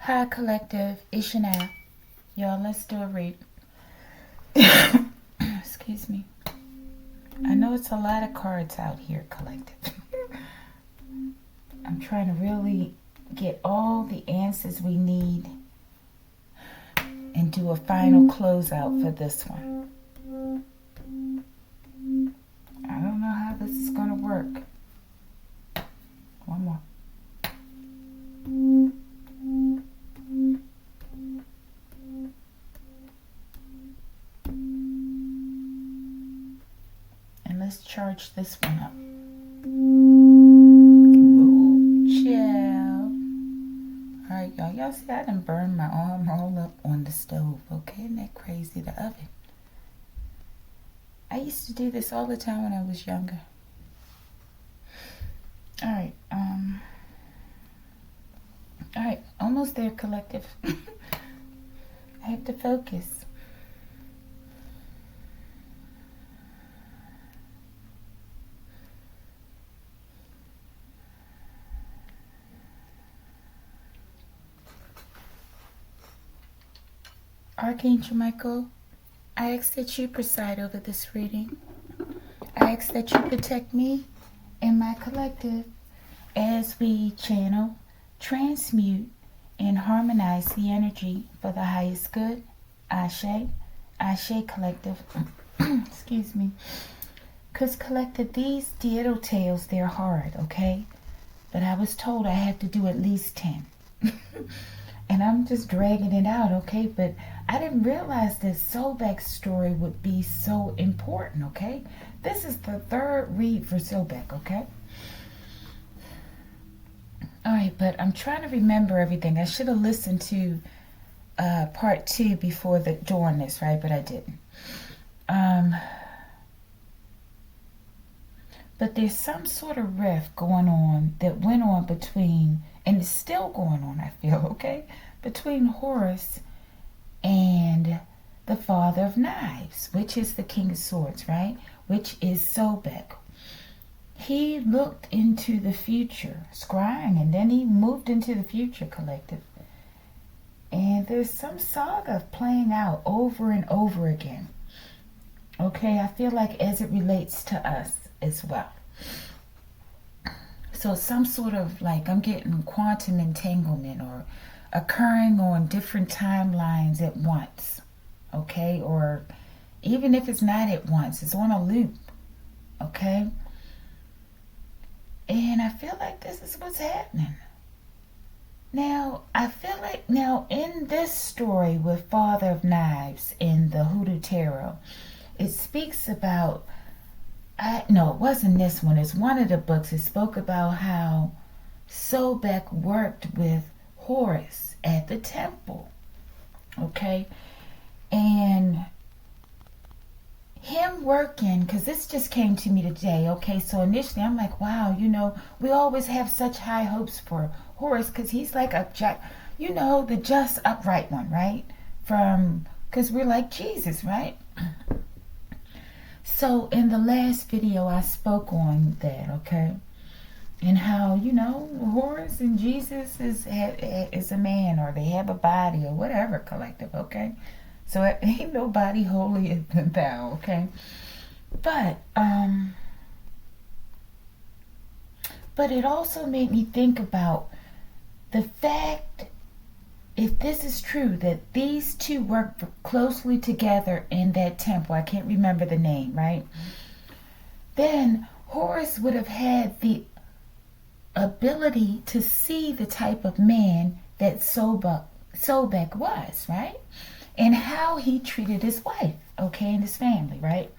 Hi, Collective. Ishana. Y'all, let's do a read. Excuse me. I know it's a lot of cards out here, Collective. I'm trying to really get all the answers we need and do a final closeout for this one. I don't know how this is going to work. One more. And let's charge this one up. Whoa, chill. Alright, y'all. Y'all see I done burned my arm all up on the stove. Okay, isn't that crazy? The oven. I used to do this all the time when I was younger. Alright, Alright, almost there, Collective. I have to focus. Archangel Michael, I ask that you preside over this reading. I ask that you protect me and my collective as we channel, transmute, and harmonize the energy for the highest good. Ashe, Ashe Collective. Excuse me. Because Collective, these Deital tales, they're hard, okay? But I was told I had to do at least 10. And I'm just dragging it out, okay? But I didn't realize that Sobek's story would be so important, okay? This is the third read for Sobek, okay? Alright, but I'm trying to remember everything. I should have listened to part 2 before doing this, right? But I didn't. But there's some sort of rift going on that went on between, and it's still going on, I feel, okay? Between Horus and the Father of Knives, which is the King of Swords, right? Which is Sobek. He looked into the future, scrying, and then he moved into the future, Collective. And there's some saga playing out over and over again. Okay, I feel like as it relates to us as well. So some sort of like I'm getting quantum entanglement or occurring on different timelines at once. Okay, or even if it's not at once, it's on a loop. Okay. And I feel like this is what's happening. Now, I feel like in this story with Father of Knives in the Hoodoo Tarot, it speaks about, no, it wasn't this one. It's one of the books. It spoke about how Sobek worked with Horus at the temple. Okay? And him working, because this just came to me today, okay? So initially I'm like, wow, we always have such high hopes for Horus because he's like the just upright one, right? Because we're like Jesus, right? So in the last video I spoke on that, okay? And how, Horus and Jesus is a man, or they have a body, or whatever, Collective, okay? So it ain't nobody holier than thou, okay? But it also made me think about the fact, if this is true, that these two worked closely together in that temple, I can't remember the name, right? Then Horus would have had the ability to see the type of man that Sobek was, right? And how he treated his wife, okay, and his family, right?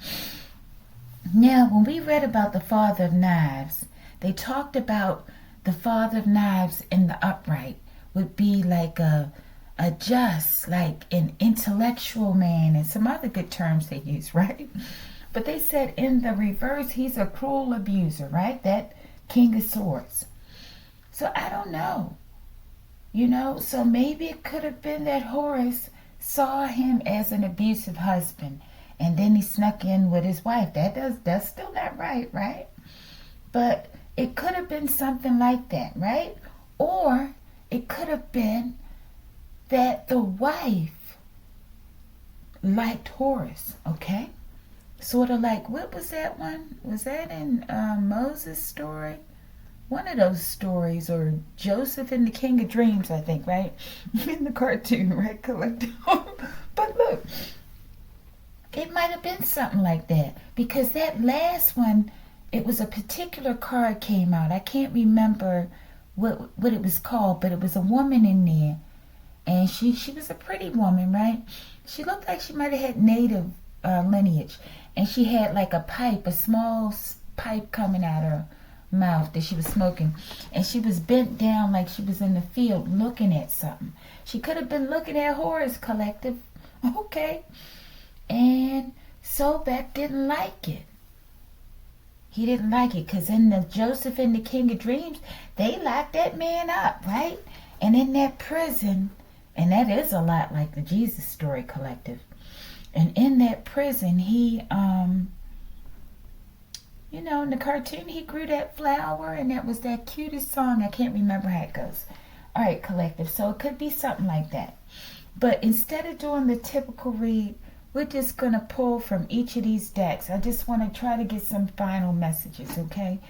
Now, when we read about the Father of Knives, they talked about the Father of Knives in the upright would be like a just, like an intellectual man, and some other good terms they use, right? But they said in the reverse, he's a cruel abuser, right? That King of Swords. So I don't know, so maybe it could have been that Horus saw him as an abusive husband, and then he snuck in with his wife. That's still not right? But it could have been something like that, right? Or it could have been that the wife liked Horace, okay? Sort of like, what was that one? Was that in Moses' story? One of those stories, or Joseph and the King of Dreams, I think, right? In the cartoon, right? Collective. But look, it might have been something like that, because that last one, it was a particular card came out. I can't remember what it was called, but it was a woman in there, and she was a pretty woman, right? She looked like she might have had native lineage, and she had like a pipe, a small pipe coming out her mouth that she was smoking, and she was bent down like she was in the field looking at something. She could have been looking at Horrors Collective, okay? And Sobek didn't like it. He didn't like it because in the Joseph and the King of Dreams, they locked that man up, right? And in that prison, and that is a lot like the Jesus Story Collective, and in that prison, he you know, in the cartoon, he grew that flower, and that was that cutest song. I can't remember how it goes. All right, Collective. So it could be something like that. But instead of doing the typical read, we're just going to pull from each of these decks. I just want to try to get some final messages, okay?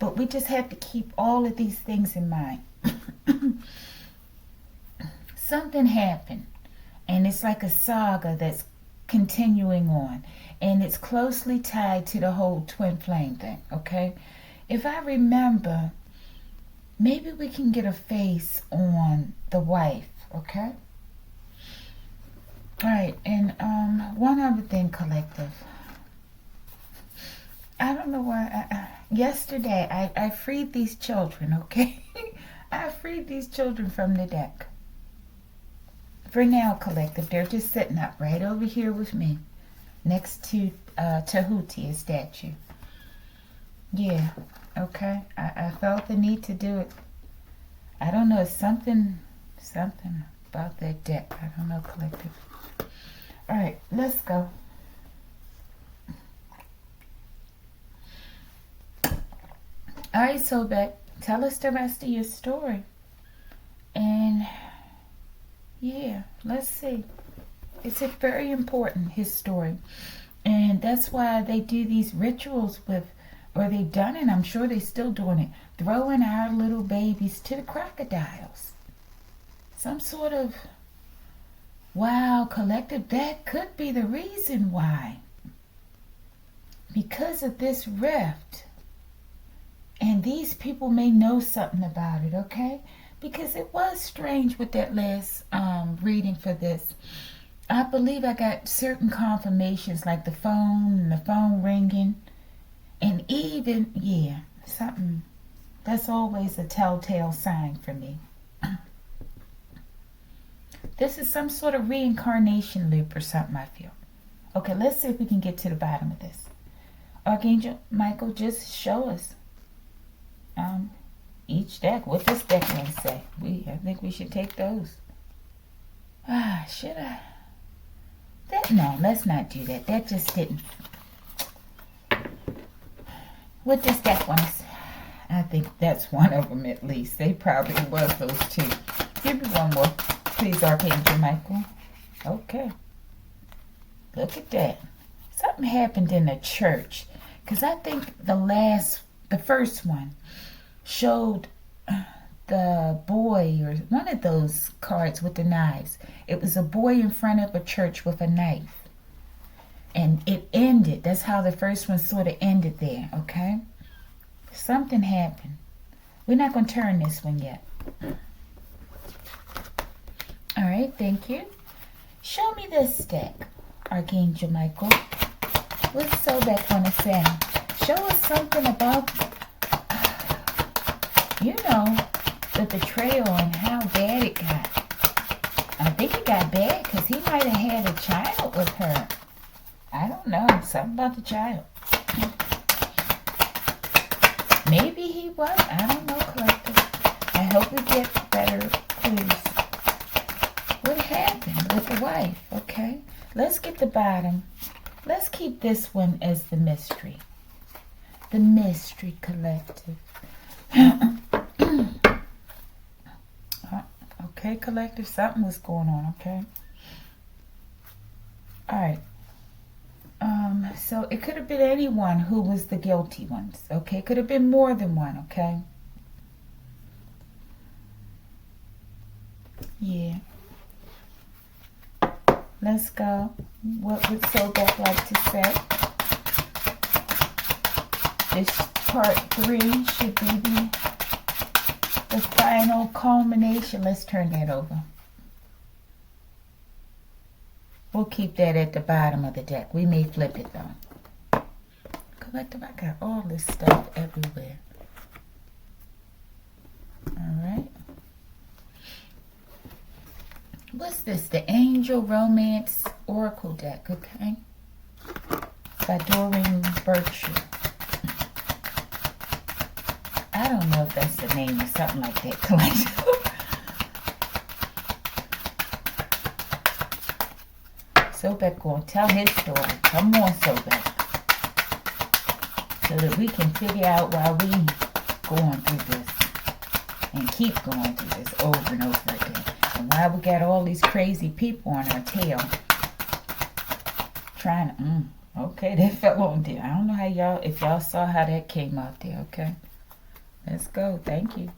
But we just have to keep all of these things in mind. Something happened, and it's like a saga that's continuing on, and it's closely tied to the whole twin flame thing, okay? If I remember, maybe we can get a face on the wife, okay? All right, and one other thing, Collective. I don't know why. Yesterday, I freed these children, okay? I freed these children from the deck. For now, Collective, they're just sitting up right over here with me, next to Tahuti, a statue. Yeah, okay. I felt the need to do it. I don't know, something about that deck. I don't know, Collective. All right, let's go. All right, Sobek, tell us the rest of your story. And yeah, let's see. It's a very important, his story. And that's why they do these rituals with, or they've done it, I'm sure they're still doing it, throwing our little babies to the crocodiles. Some sort of, wow, Collective, that could be the reason why. Because of this rift. And these people may know something about it, okay? Because it was strange with that last reading for this. I believe I got certain confirmations, like the phone ringing, and even, yeah, something. That's always a telltale sign for me. This is some sort of reincarnation loop or something, I feel. Okay, let's see if we can get to the bottom of this. Archangel Michael, just show us each deck. What this deck going to say? I think we should take those. Should I? No, let's not do that. That just didn't. What this deck want to say? I think that's one of them at least. They probably was those two. Give me one more, please, Archangel Michael. Okay. Look at that. Something happened in the church. Because I think the first one showed the boy, or one of those cards with the knives. It was a boy in front of a church with a knife. And it ended. That's how the first one sort of ended there, okay? Something happened. We're not going to turn this one yet. All right, thank you. Show me this deck, Archangel Michael. What's Sobek going to say? Show us something about, you know, the betrayal and how bad it got. I think it got bad because he might have had a child with her. I don't know. Something about the child. Maybe he was. I don't know, Collective. I hope we get better clues. What happened with the wife? Okay. Let's get the bottom. Let's keep this one as the mystery. The Mystery Collective. Okay, Okay, collective, something was going on, okay? Alright. So it could have been anyone who was the guilty ones, okay? It could have been more than one, okay? Yeah. Let's go. What would Sobek like to say? This part 3 should be the final culmination. Let's turn that over. We'll keep that at the bottom of the deck. We may flip it though. Collective, I got all this stuff everywhere. Alright. What's this? The Angel Romance Oracle deck, okay? By Doreen Birchall. I don't know if that's the name or something like that, collective. Sobek gonna tell his story. Come on, Sobek. So that we can figure out why we going through this. And keep going through this over and over again. And why we got all these crazy people on our tail. Trying to, okay, that fell on there. I don't know how y'all, if y'all saw how that came out there, okay? Let's go. Thank you.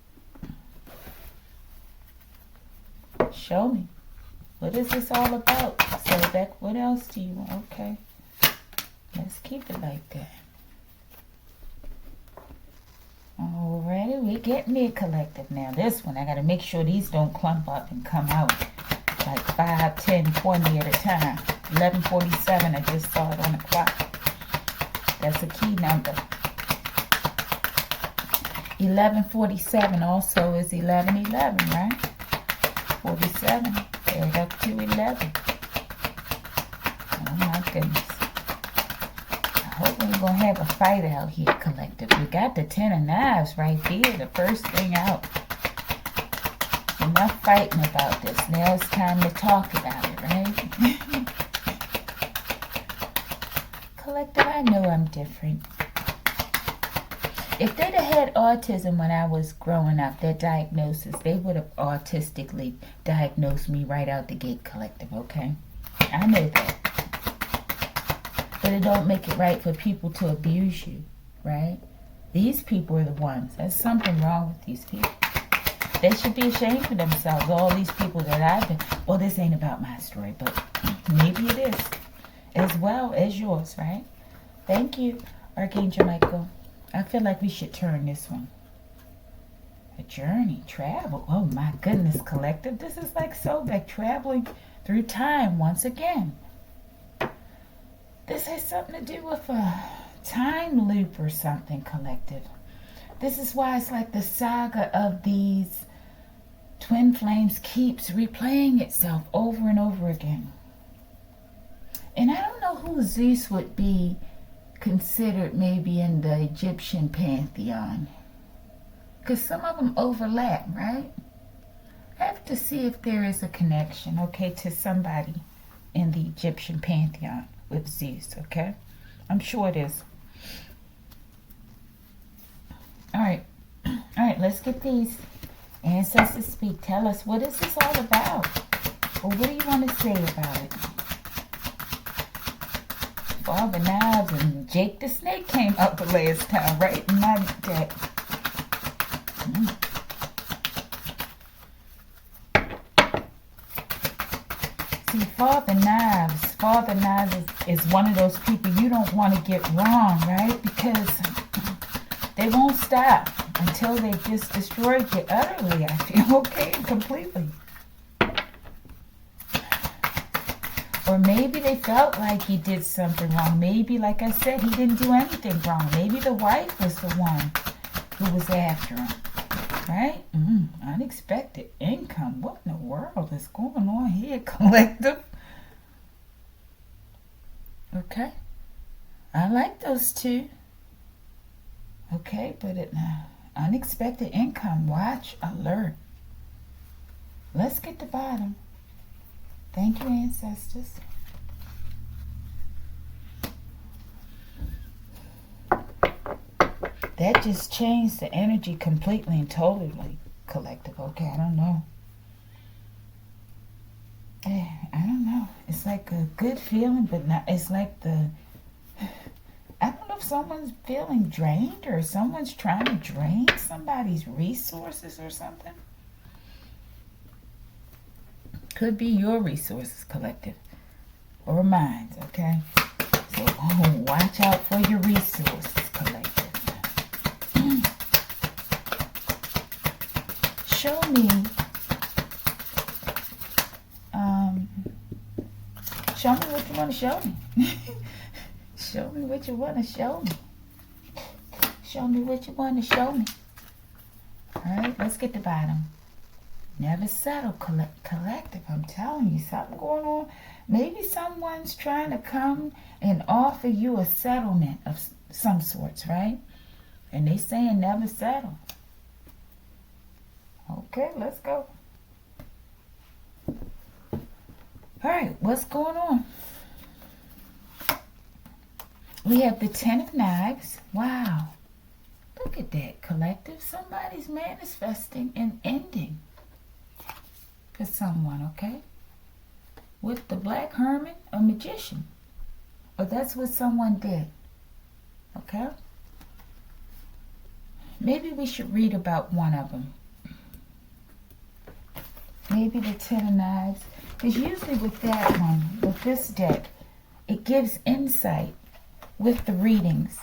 Show me. What is this all about? Sobek, what else do you want? Okay. Let's keep it like that. Alrighty, we get me collective now. This one, I got to make sure these don't clump up and come out like 5, 10, 20 at a time. 11:47, I just saw it on the clock. That's a key number. 11:47 also is 11:11, right? 47. Add up to 11. Oh my goodness. I hope we ain't gonna have a fight out here, collective. We got the 10 of knives right there, the first thing out. Enough fighting about this. Now it's time to talk about it, right? Collective, I know I'm different. If they'd have had autism when I was growing up, their diagnosis, they would have autistically diagnosed me right out the gate, collective, okay? I know that. But it don't make it right for people to abuse you, right? These people are the ones. There's something wrong with these people. They should be ashamed of themselves, all these people that I've been. Well, this ain't about my story, but maybe it is. As well as yours, right? Thank you, Archangel Michael. I feel like we should turn this one. A journey, travel. Oh my goodness, collective. This is like Sobek traveling through time once again. This has something to do with a time loop or something, collective. This is why it's like the saga of these twin flames keeps replaying itself over and over again. And I don't know who Zeus would be considered maybe in the Egyptian pantheon, because some of them overlap, right? I have to see if there is a connection, okay, to somebody in the Egyptian pantheon with Zeus, okay? I'm sure it is. All right, let's get these ancestors speak. Tell us, what is this all about? Or what do you want to say about it? Father Knives and Jake the Snake came up the last time, right? In my deck. See, Father Knives is one of those people you don't want to get wrong, right? Because they won't stop until they just destroyed you utterly, I feel, okay, completely. Or maybe they felt like he did something wrong. Maybe, like I said, he didn't do anything wrong. Maybe the wife was the one who was after him. Right? Unexpected income. What in the world is going on here, collective? Okay. I like those two. Okay, but unexpected income. Watch, alert. Let's get to the bottom. Thank you, ancestors. That just changed the energy completely and totally, collective. Okay, I don't know. I don't know. It's like a good feeling, but not. It's like I don't know if someone's feeling drained or someone's trying to drain somebody's resources or something. Could be your resources, collective, or mine, okay? So watch out for your resources, collective. Show me, show me what you want to show me. Show me what you want to show me. Show me what you want to show me. Alright, let's get the bottom. Never settle, collective. I'm telling you, something going on. Maybe someone's trying to come and offer you a settlement of some sorts, right? And they saying never settle. Okay, let's go. Alright, what's going on? We have the Ten of Knives. Wow. Look at that, collective. Somebody's manifesting an ending for someone, okay? With the Black Hermit, a magician. Or that's what someone did. Okay? Maybe we should read about one of them. Maybe the Ten of Knives. Because usually with that one, with this deck, it gives insight with the readings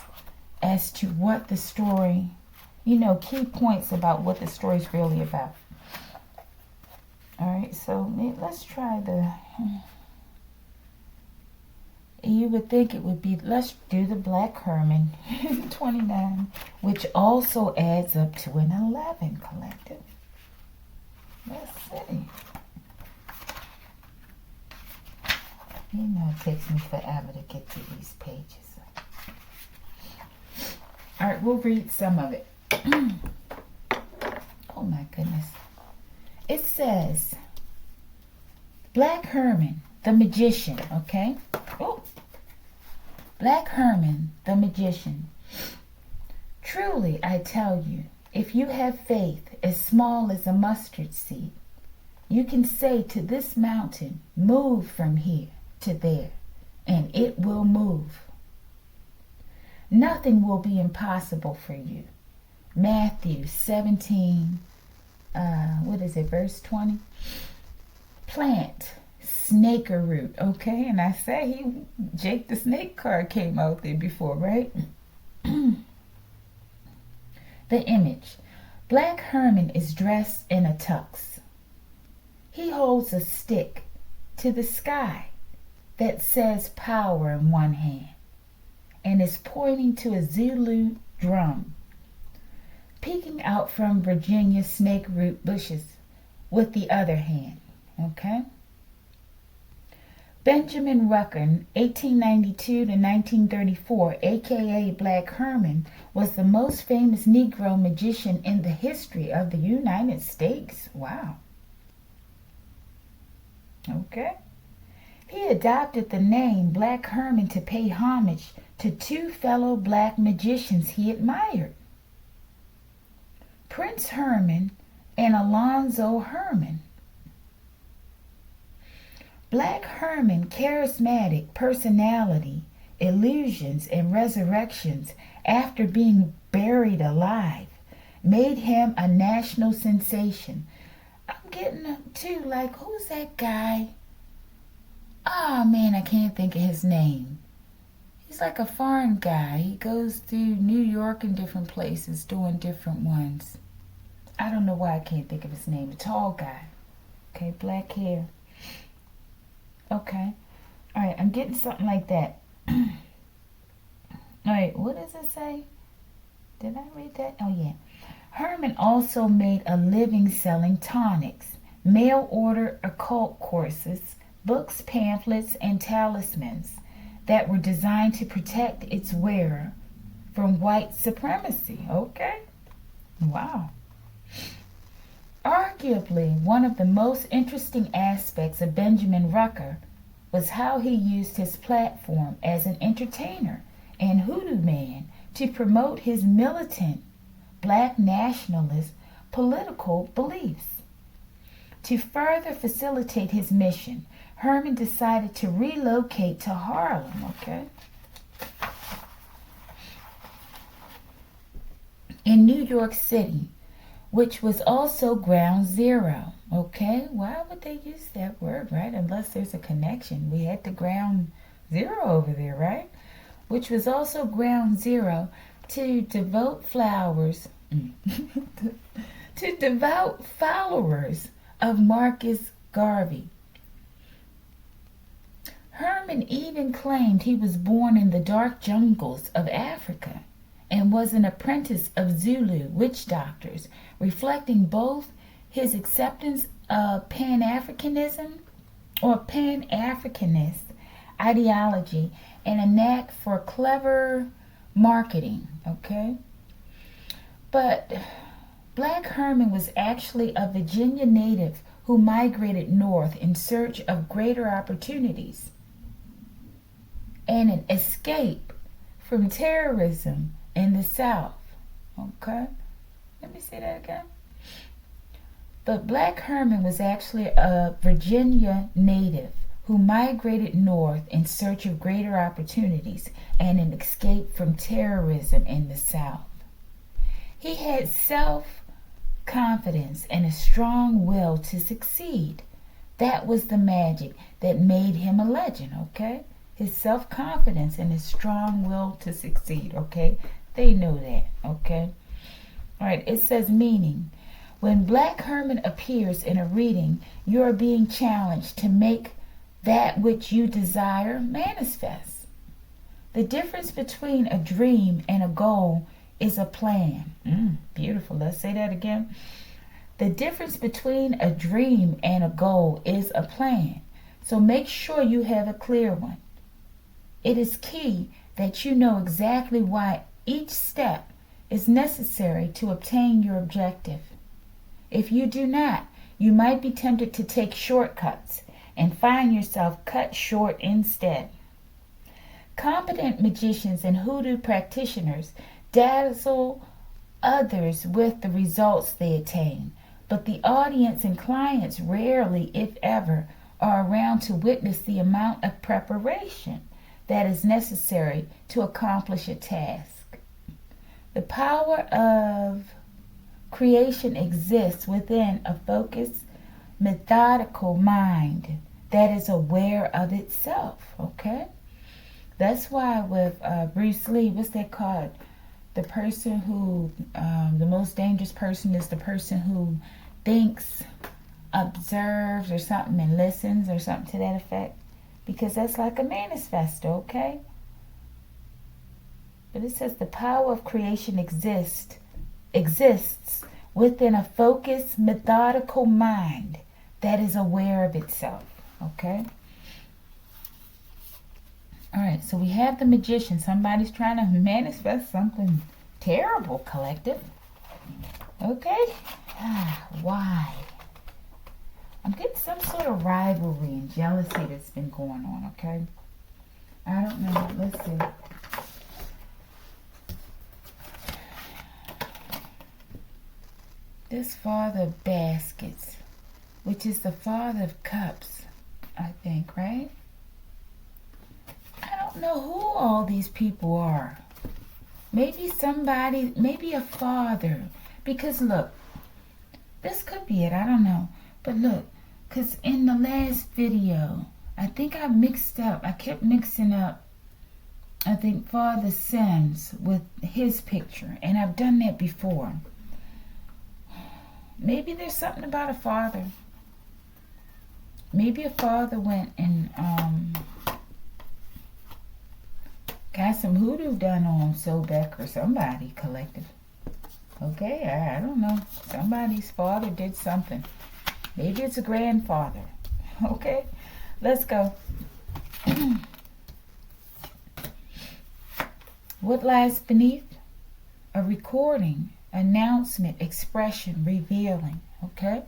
as to what the story, key points about what the story's really about. Alright, so let's try you would think it would be, let's do the Black Hermit, 29, which also adds up to an 11, collective. Let's see. It takes me forever to get through these pages. Alright, we'll read some of it. Oh my goodness. It says, Black Hermit, the magician, okay? Oh, Black Hermit, the magician. Truly, I tell you, if you have faith as small as a mustard seed, you can say to this mountain, move from here to there, and it will move. Nothing will be impossible for you. Matthew 17, verse 20? Plant, snaker root, okay? And I say Jake the Snake card came out there before, right? The image. Black Hermit is dressed in a tux. He holds a stick to the sky that says power in one hand and is pointing to a Zulu drum peeking out from Virginia snake root bushes with the other hand. Okay? Benjamin Rucker, 1892 to 1934, aka Black Hermit, was the most famous Negro magician in the history of the United States. Wow. Okay. He adopted the name Black Hermit to pay homage to two fellow black magicians he admired, Prince Herman and Alonzo Herman. Black Hermit, charismatic personality, illusions, and resurrections after being buried alive, made him a national sensation. I'm getting to who's that guy? Oh man, I can't think of his name. He's like a foreign guy. He goes through New York and different places doing different ones. I don't know why I can't think of his name. A tall guy. Okay, black hair. Okay. Alright, I'm getting something like that. Alright, what does it say? Did I read that? Oh, yeah. Herman also made a living selling tonics, mail order occult courses, books, pamphlets, and talismans that were designed to protect its wearer from white supremacy. Okay. Wow. Arguably, one of the most interesting aspects of Benjamin Rucker was how he used his platform as an entertainer and hoodoo man to promote his militant black nationalist political beliefs. To further facilitate his mission, Herman decided to relocate to Harlem, okay? In New York City, which was also ground zero, okay? Why would they use that word, right? Unless there's a connection. We had the ground zero over there, right? Which was also ground zero to devout flowers, to devout followers of Marcus Garvey. Herman even claimed he was born in the dark jungles of Africa and was an apprentice of Zulu witch doctors, reflecting both his acceptance of Pan-Africanism or Pan-Africanist ideology and a knack for clever marketing, okay? But Black Herman was actually a Virginia native who migrated north in search of greater opportunities and an escape from terrorism in the South. Okay? Let me say that again. But Black Herman was actually a Virginia native who migrated north in search of greater opportunities and an escape from terrorism in the South. He had self-confidence and a strong will to succeed. That was the magic that made him a legend, okay? His self-confidence and his strong will to succeed, okay? They know that, okay? All right, it says meaning. When Black Herman appears in a reading, you are being challenged to make that which you desire manifest. The difference between a dream and a goal is a plan. Beautiful. Let's say that again. The difference between a dream and a goal is a plan. So make sure you have a clear one. It is key that you know exactly why each step is necessary to obtain your objective. If you do not, you might be tempted to take shortcuts and find yourself cut short instead. Competent magicians and hoodoo practitioners dazzle others with the results they attain, but the audience and clients rarely, if ever, are around to witness the amount of preparation that is necessary to accomplish a task. The power of creation exists within a focused, methodical mind that is aware of itself, okay? That's why with Bruce Lee, what's that called? The person who, the most dangerous person is the person who thinks, observes, or something, and listens, or something to that effect. Because that's like a manifesto, okay? But it says the power of creation exists within a focused, methodical mind that is aware of itself, okay? All right, so we have the magician. Somebody's trying to manifest something terrible, collective. Okay? Why? I'm getting some sort of rivalry and jealousy that's been going on, okay? I don't know. Let's see. This Father of Baskets, which is the Father of Cups, I think, right? I don't know who all these people are. Maybe somebody, maybe a father. Because look, this could be it, I don't know. But look, because in the last video, I think I kept mixing up, I think, Father Sims with his picture. And I've done that before. Maybe there's something about a father. Maybe a father went and got some hoodoo done on Sobek or somebody, collective. Okay, I don't know. Somebody's father did something. Maybe it's a grandfather. Okay, let's go. What lies beneath? A recording, announcement, expression, revealing. Okay?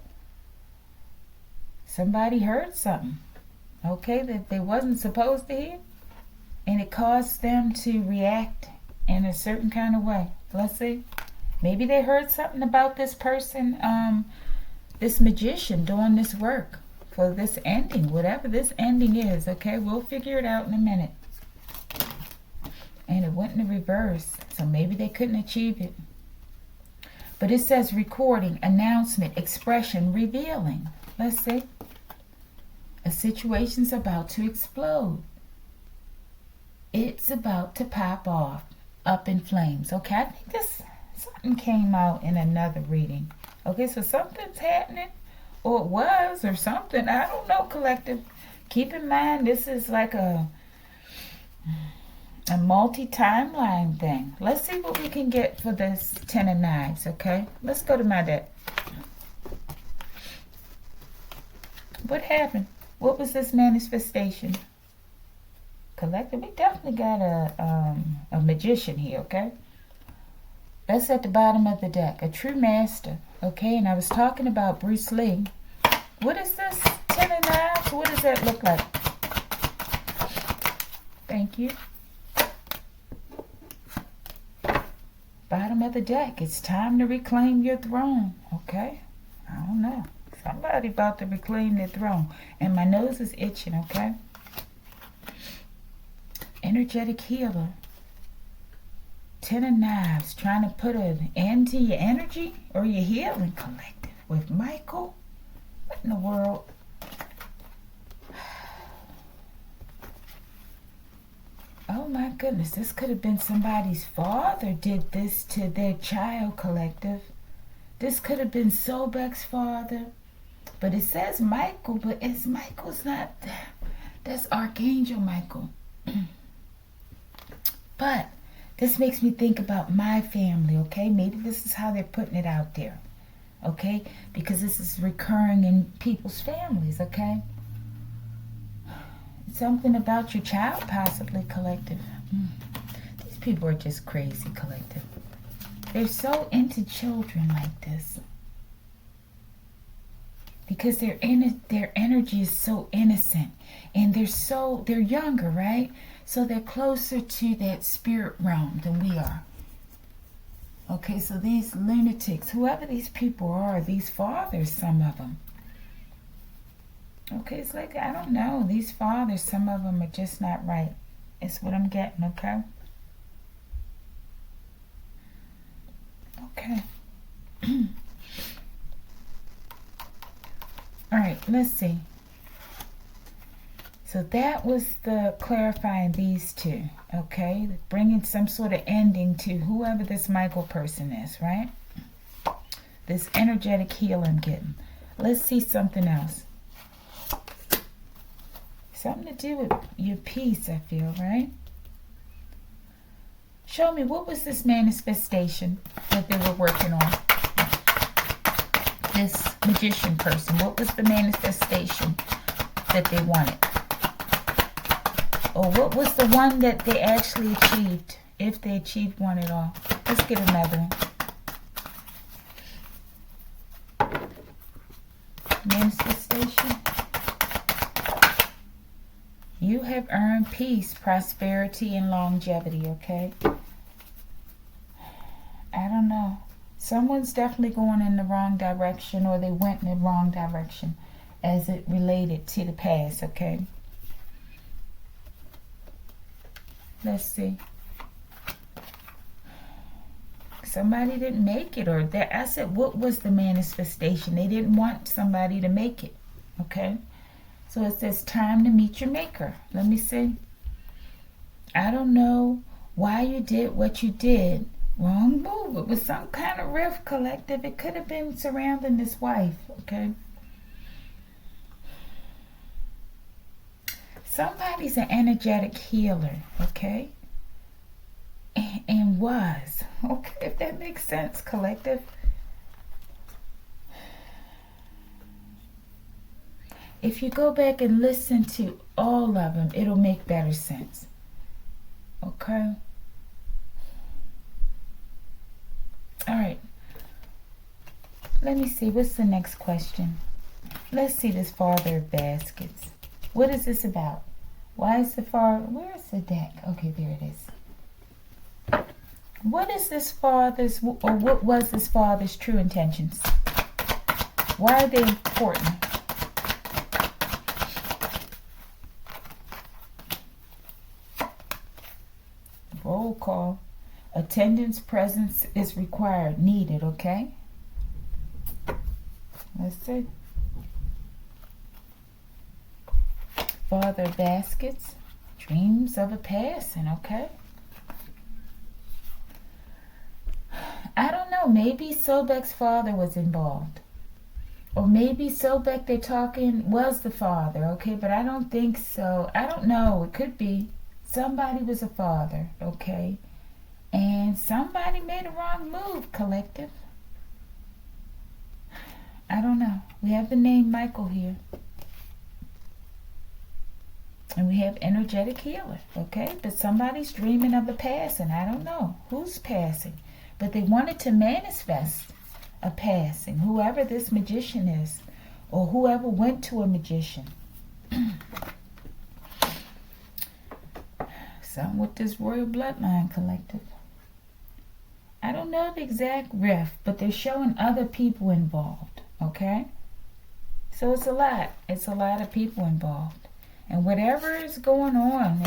Somebody heard something. Okay, that they wasn't supposed to hear. And it caused them to react in a certain kind of way. Let's see. Maybe they heard something about this person this magician doing this work for this ending, whatever this ending is, okay? We'll figure it out in a minute. And it went in the reverse, so maybe they couldn't achieve it. But it says recording, announcement, expression, revealing. Let's see. A situation's about to explode. It's about to pop off, up in flames. Okay, I think something came out in another reading. Okay, so something's happening, or it was, or something. I don't know, collective. Keep in mind, this is like a multi-timeline thing. Let's see what we can get for this 10 of Knives, okay? Let's go to my deck. What happened? What was this manifestation? Collective, we definitely got a magician here, okay? That's at the bottom of the deck. A true master, okay? And I was talking about Bruce Lee. What is this 10 of Knives? What does that look like? Thank you. Bottom of the deck. It's time to reclaim your throne, okay? I don't know. Somebody about to reclaim their throne. And my nose is itching, okay? Energetic healer. 10 of Knives. Trying to put an end to your energy or your healing, collective. With Michael. What in the world? Oh my goodness. This could have been somebody's father did this to their child, collective. This could have been Sobek's father. But it says Michael, but Michael's not there. That's Archangel Michael. But this makes me think about my family, okay? Maybe this is how they're putting it out there, okay? Because this is recurring in people's families, okay? Something about your child, possibly, collective. These people are just crazy, collective. They're so into children like this. Because their energy is so innocent. And they're younger, right? So they're closer to that spirit realm than we are. Okay, so these lunatics, whoever these people are, these fathers, some of them. Okay, it's like, I don't know. These fathers, some of them are just not right. It's what I'm getting, okay? Okay. All right, let's see. So that was the clarifying these two, okay? Bringing some sort of ending to whoever this Michael person is, right? This energetic heal I'm getting. Let's see something else. Something to do with your peace, I feel, right? Show me, what was this manifestation that they were working on? This magician person, what was the manifestation that they wanted? Or what was the one that they actually achieved, if they achieved one at all? Let's get another one. Manifestation. You have earned peace, prosperity, and longevity, okay? I don't know. Someone's definitely going in the wrong direction, or they went in the wrong direction as it related to the past, okay? Let's see. Somebody didn't make it, or that. I said, what was the manifestation? They didn't want somebody to make it, okay? So it says time to meet your maker. Let me see. I don't know why you did what you did. Wrong move. It was some kind of rift, collective. It could have been surrounding this wife, okay? Somebody's an energetic healer, okay? And was. Okay, if that makes sense, collective. If you go back and listen to all of them, it'll make better sense. Okay? All right. Let me see. What's the next question? Let's see this Father of Baskets. What is this about? Why is the Father... Where's the deck? Okay, there it is. What is this Father's... Or what was this Father's true intentions? Why are they important? Roll call. Attendance presence is required, needed, okay? Let's see. Father baskets. Dreams of a passing, okay? I don't know. Maybe Sobek's father was involved. Or maybe Sobek they're talking was the father, okay? But I don't think so. I don't know. It could be. Somebody was a father, okay? And somebody made a wrong move, collective. I don't know. We have the name Michael here. And we have energetic healer, okay? But somebody's dreaming of a passing. I don't know who's passing. But they wanted to manifest a passing. Whoever this magician is. Or whoever went to a magician. Something with this royal bloodline, collective. I don't know the exact riff, but they're showing other people involved, okay? So it's a lot. It's a lot of people involved. And whatever is going on,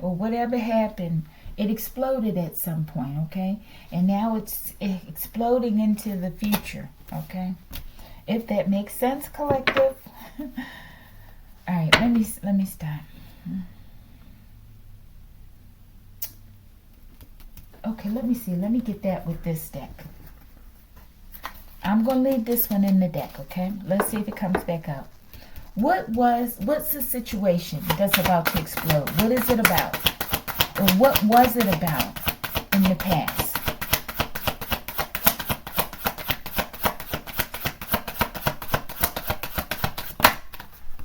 or whatever happened, it exploded at some point, okay? And now it's exploding into the future, okay? If that makes sense, collective. All right, let me start. Okay, let me see. Let me get that with this deck. I'm going to leave this one in the deck, okay? Let's see if it comes back out. What's the situation that's about to explode? What is it about? Or what was it about in the past?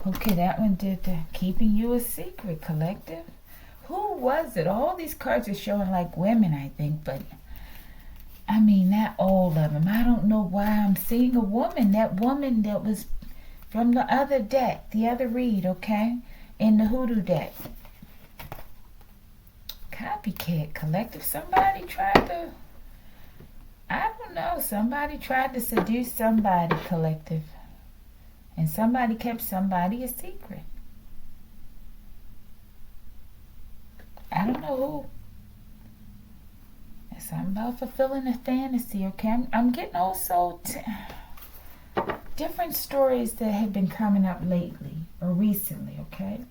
Okay, that one did the keeping you a secret, collective. Who was it? All these cards are showing like women, I think, but I mean, not all of them. I don't know why I'm seeing a woman. That woman that was from the other deck, the other read, okay? In the hoodoo deck. Copycat, collective. Somebody tried to, I don't know, somebody tried to seduce somebody, collective. And somebody kept somebody a secret. I don't know who. It's something about fulfilling a fantasy, okay? I'm getting also different stories that have been coming up lately or recently, okay?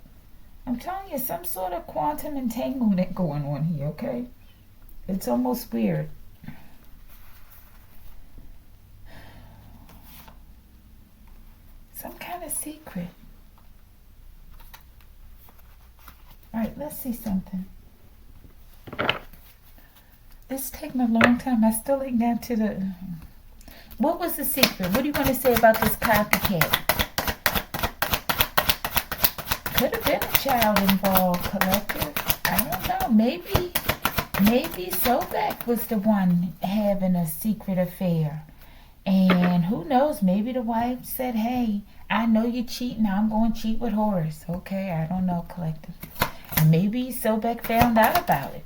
I'm telling you, some sort of quantum entanglement going on here, okay? It's almost weird. Some kind of secret. All right, let's see something. This taking a long time. I still ain't got to the... What was the secret? What are you going to say about this copycat? Could have been a child involved, collective. I don't know. Maybe Sobek was the one having a secret affair. And who knows? Maybe the wife said, hey, I know you're cheating. I'm going to cheat with Horace. Okay, I don't know, collective. And maybe Sobek found out about it.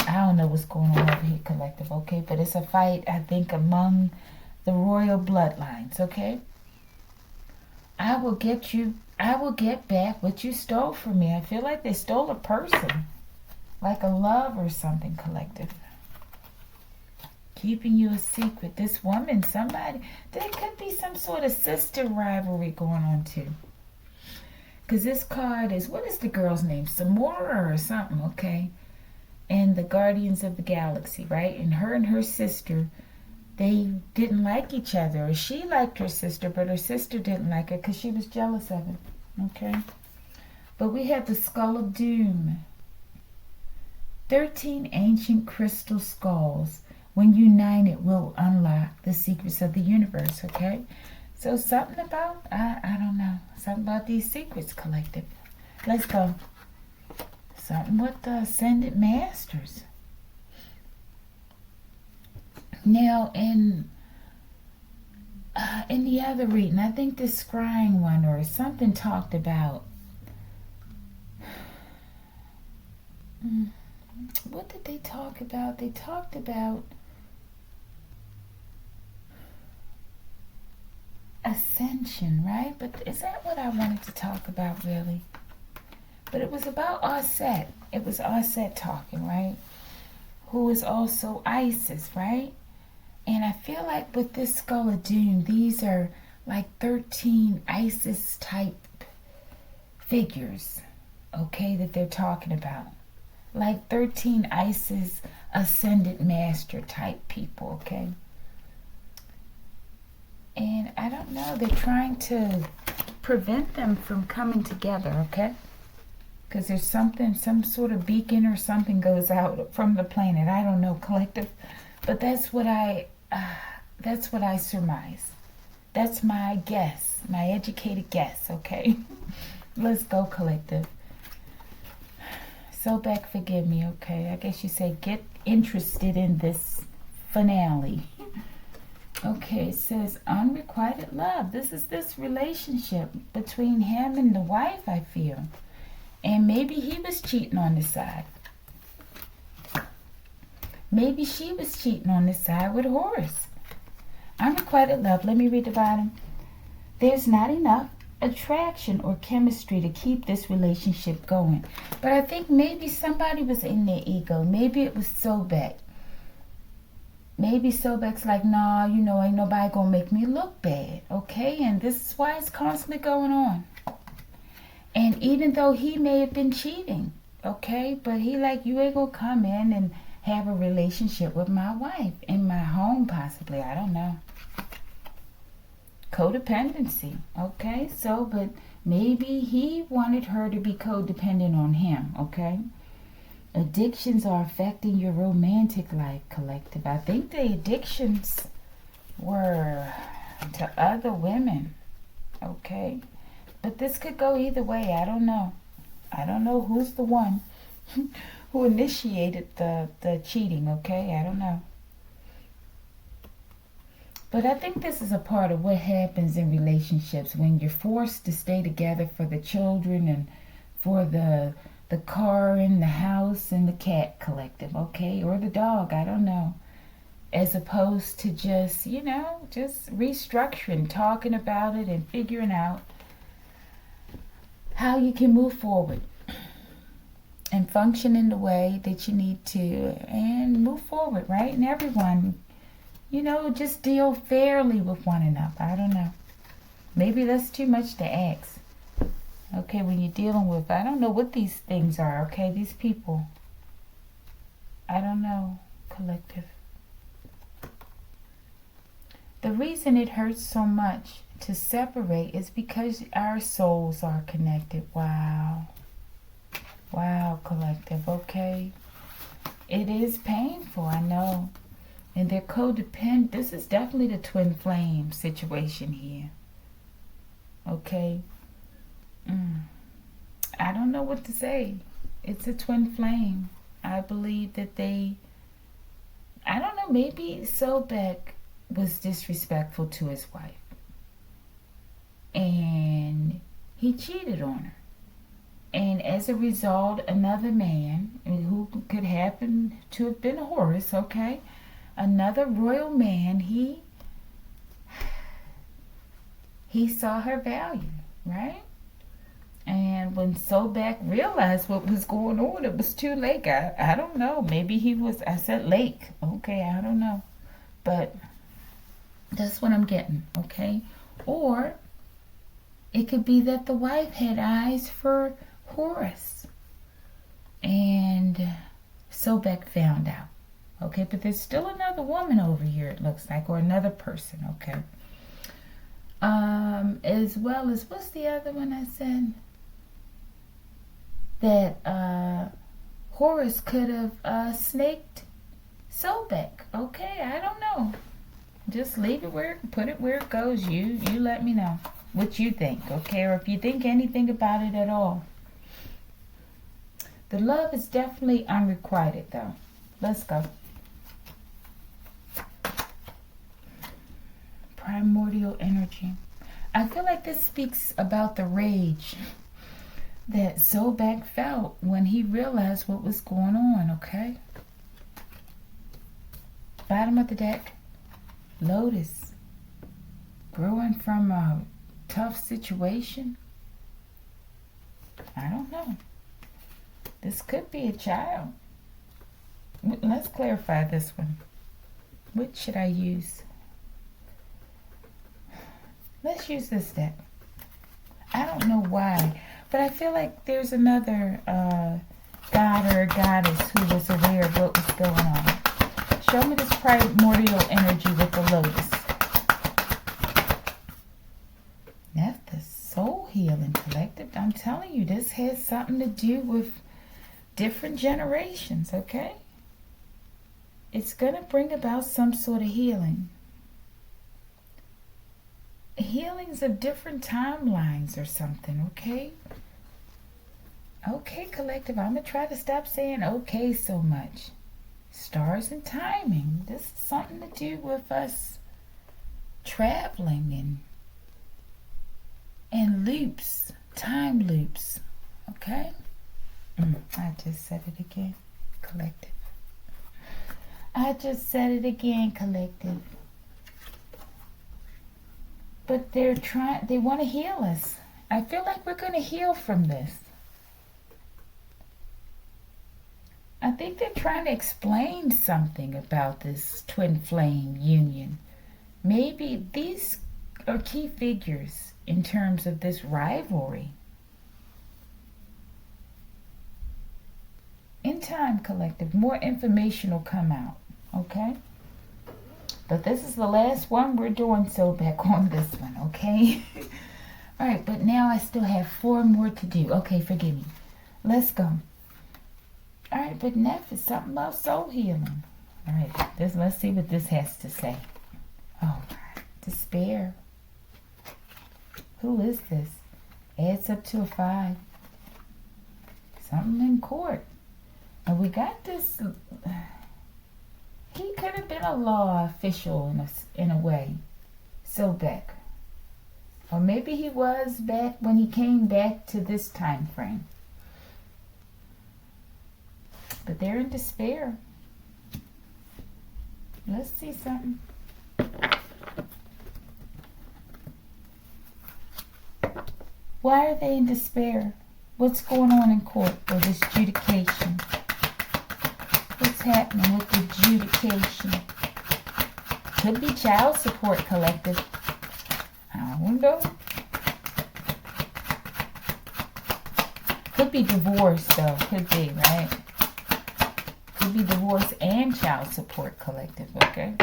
I don't know what's going on over here, collective, okay? But it's a fight, I think, among the royal bloodlines, okay? I will get back what you stole from me. I feel like they stole a person. Like a love or something, collective. Keeping you a secret. This woman, somebody, there could be some sort of sister rivalry going on too. Because this card is, what is the girl's name? Samora or something, okay? And the Guardians of the Galaxy, right? And her sister, they didn't like each other. Or she liked her sister, but her sister didn't like her because she was jealous of it, okay? But we have the Skull of Doom. 13 ancient crystal skulls. When united, will unlock the secrets of the universe, okay? So something about, I don't know, something about these secrets, collective. Let's go. Something with the Ascended Masters. Now, in the other reading, I think the scrying one or something talked about, what did they talk about? They talked about ascension, right? But is that what I wanted to talk about, really? But it was about Aset. It was Aset talking, right? Who is also Isis, right? And I feel like with this Skull of Doom, these are like 13 Isis type figures, okay, that they're talking about. Like 13 Isis ascended master type people, okay? And I don't know, they're trying to prevent them from coming together, okay? Because there's something, some sort of beacon or something goes out from the planet. I don't know, collective. But that's what I surmise. That's my guess, my educated guess, okay? Let's go, collective. Sobek, forgive me, okay? I guess you say get interested in this finale. Okay, it says unrequited love. This is this relationship between him and the wife, I feel. And maybe he was cheating on this side. Maybe she was cheating on this side with Horus. Unrequited love. Let me read the bottom. There's not enough attraction or chemistry to keep this relationship going. But I think maybe somebody was in their ego. Maybe it was Sobek. Maybe Sobek's like, nah, you know, ain't nobody gonna make me look bad, okay? And this is why it's constantly going on. And even though he may have been cheating, okay? But he like, you ain't gonna come in and have a relationship with my wife in my home, possibly. I don't know. Codependency, okay? So, but maybe he wanted her to be codependent on him, okay? Addictions are affecting your romantic life, collective. I think the addictions were to other women, okay? But this could go either way. I don't know. I don't know who's the one who initiated the cheating, okay? I don't know. But I think this is a part of what happens in relationships when you're forced to stay together for the children and for the car and the house and the cat, collective, okay? Or the dog, I don't know. As opposed to just, you know, just restructuring, talking about it and figuring out how you can move forward and function in the way that you need to and move forward, right? And everyone, you know, just deal fairly with one another. I don't know. Maybe that's too much to ask. Okay, when you're dealing with, I don't know what these things are, okay? These people. I don't know, collective. The reason it hurts so much to separate is because our souls are connected. Wow. Wow, collective, okay? It is painful, I know. And they're codependent. This is definitely the twin flame situation here. Okay? I don't know what to say. It's a twin flame. I believe that I don't know, maybe Sobek was disrespectful to his wife. And he cheated on her. And as a result, another man, who could happen to have been Horus, okay? Another royal man, he saw her value, right? And when Sobek realized what was going on, it was too late. I don't know. Maybe he was, I said lake. Okay, I don't know. But that's what I'm getting, okay? Or it could be that the wife had eyes for Horus. And Sobek found out. Okay, but there's still another woman over here, it looks like, or another person, okay? As well as, what's the other one I said? That Horus could have snaked Sobek. Okay, I don't know. Just leave it where, put it where it goes. You let me know what you think, okay? Or if you think anything about it at all. The love is definitely unrequited, though. Let's go. Primordial energy. I feel like this speaks about the rage that Sobek felt when he realized what was going on, okay? Bottom of the deck, Lotus. growing from a tough situation. I don't know. This could be a child. Let's clarify this one. Which should I use? Let's use this deck. I don't know why, but I feel like there's another god or a goddess who was aware of what was going on. Show me this primordial energy with the lotus. That's the soul healing collective. I'm telling you, this has something to do with different generations, okay? It's going to bring about some sort of healing. Healings of different timelines or something, okay? Okay, collective, I'm going to try to stop saying okay so much. Stars and timing. This is something to do with us traveling and loops, time loops, okay? I just said it again, collective. I just said it again, collective. But they want to heal us. I feel like we're going to heal from this. I think they're trying to explain something about this twin flame union. Maybe these are key figures in terms of this rivalry. In time, collective, more information will come out, okay? But this is the last one we're doing, Sobek, on this one, okay? All right, but now I still have 4 more to do. Okay, forgive me. Let's go. All right, but Neff is something about soul healing. All right, let's see what this has to say. Oh, despair. Who is this? Adds up to a 5. Something in court. And we got this. He could have been a law official in a way. Sobek. Or maybe he was back when he came back to this time frame. But they're in despair. Let's see something. Why are they in despair? What's going on in court or this adjudication? What's happening with the adjudication? Could be child support collective. I don't know. Could be divorce though. Could be, right? Could be divorce and child support collective, okay?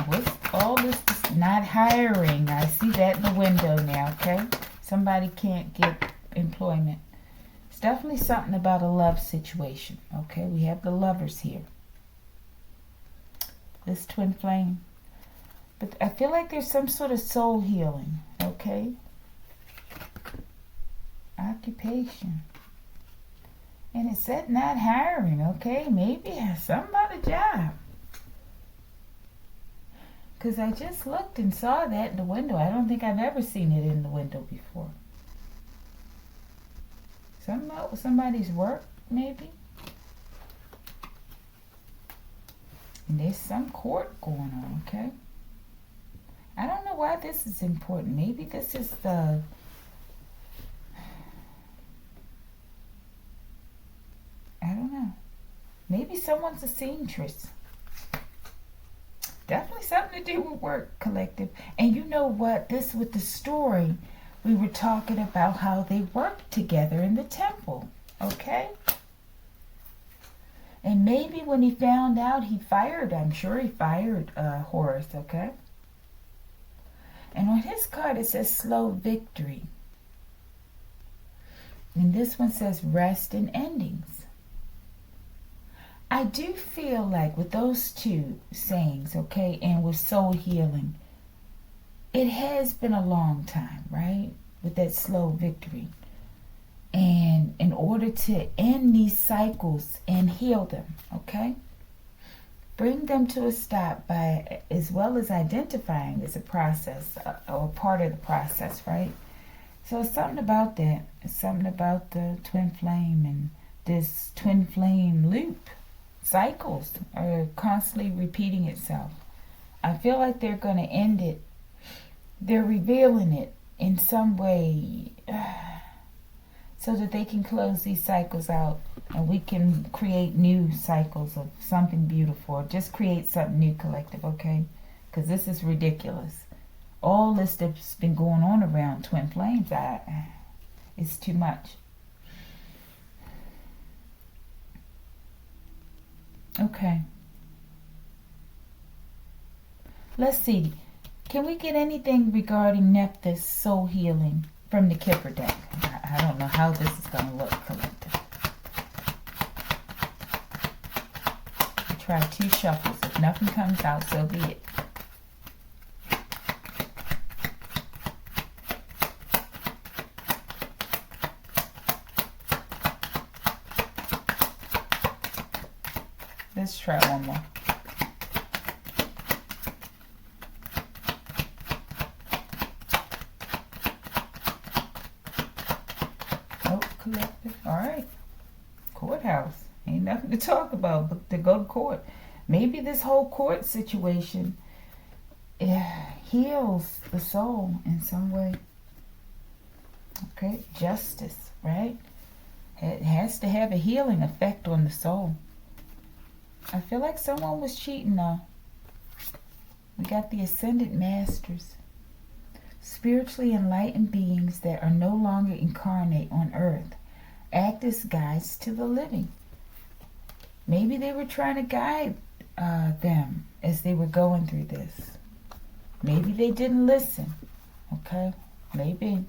What's all this not hiring? I see that in the window now, okay? Somebody can't get employment. It's definitely something about a love situation, okay? We have the lovers here. This twin flame. But I feel like there's some sort of soul healing, okay? Occupation. And it said not hiring, okay? Maybe something about a job. Because I just looked and saw that in the window. I don't think I've ever seen it in the window before. Something about somebody's work, maybe? And there's some court going on, okay? I don't know why this is important. Maybe this is the... I don't know. Maybe someone's a seamstress. Definitely something to do with work, collective. And you know what? This with the story, we were talking about how they worked together in the temple, okay? And maybe when he found out, I'm sure he fired Horus, okay? And on his card, it says slow victory. And this one says rest and endings. I do feel like with those two sayings, okay, and with soul healing, it has been a long time, right? With that slow victory. And in order to end these cycles and heal them, okay? Bring them to a stop by, as well as identifying as a process or part of the process, right? So it's something about that. It's something about the twin flame and this twin flame loop. Cycles are constantly repeating itself. I feel like they're going to end it. They're revealing it in some way so that they can close these cycles out and we can create new cycles of something beautiful. Or just create something new, collective, okay? Because this is ridiculous. All this that's been going on around twin flames, it's too much. Okay. Let's see. Can we get anything regarding Nephthys soul healing from the Kipper deck? I don't know how this is going to look, collective. I'll try 2 shuffles. If nothing comes out, so be it. Let's try one more. Oh, collective. All right. Courthouse. Ain't nothing to talk about but to go to court. Maybe this whole court situation heals the soul in some way. Okay. Justice, right? It has to have a healing effect on the soul. I feel like someone was cheating though. We got the Ascended Masters. Spiritually enlightened beings that are no longer incarnate on earth act as guides to the living. Maybe they were trying to guide them as they were going through this. Maybe they didn't listen. Okay? Maybe.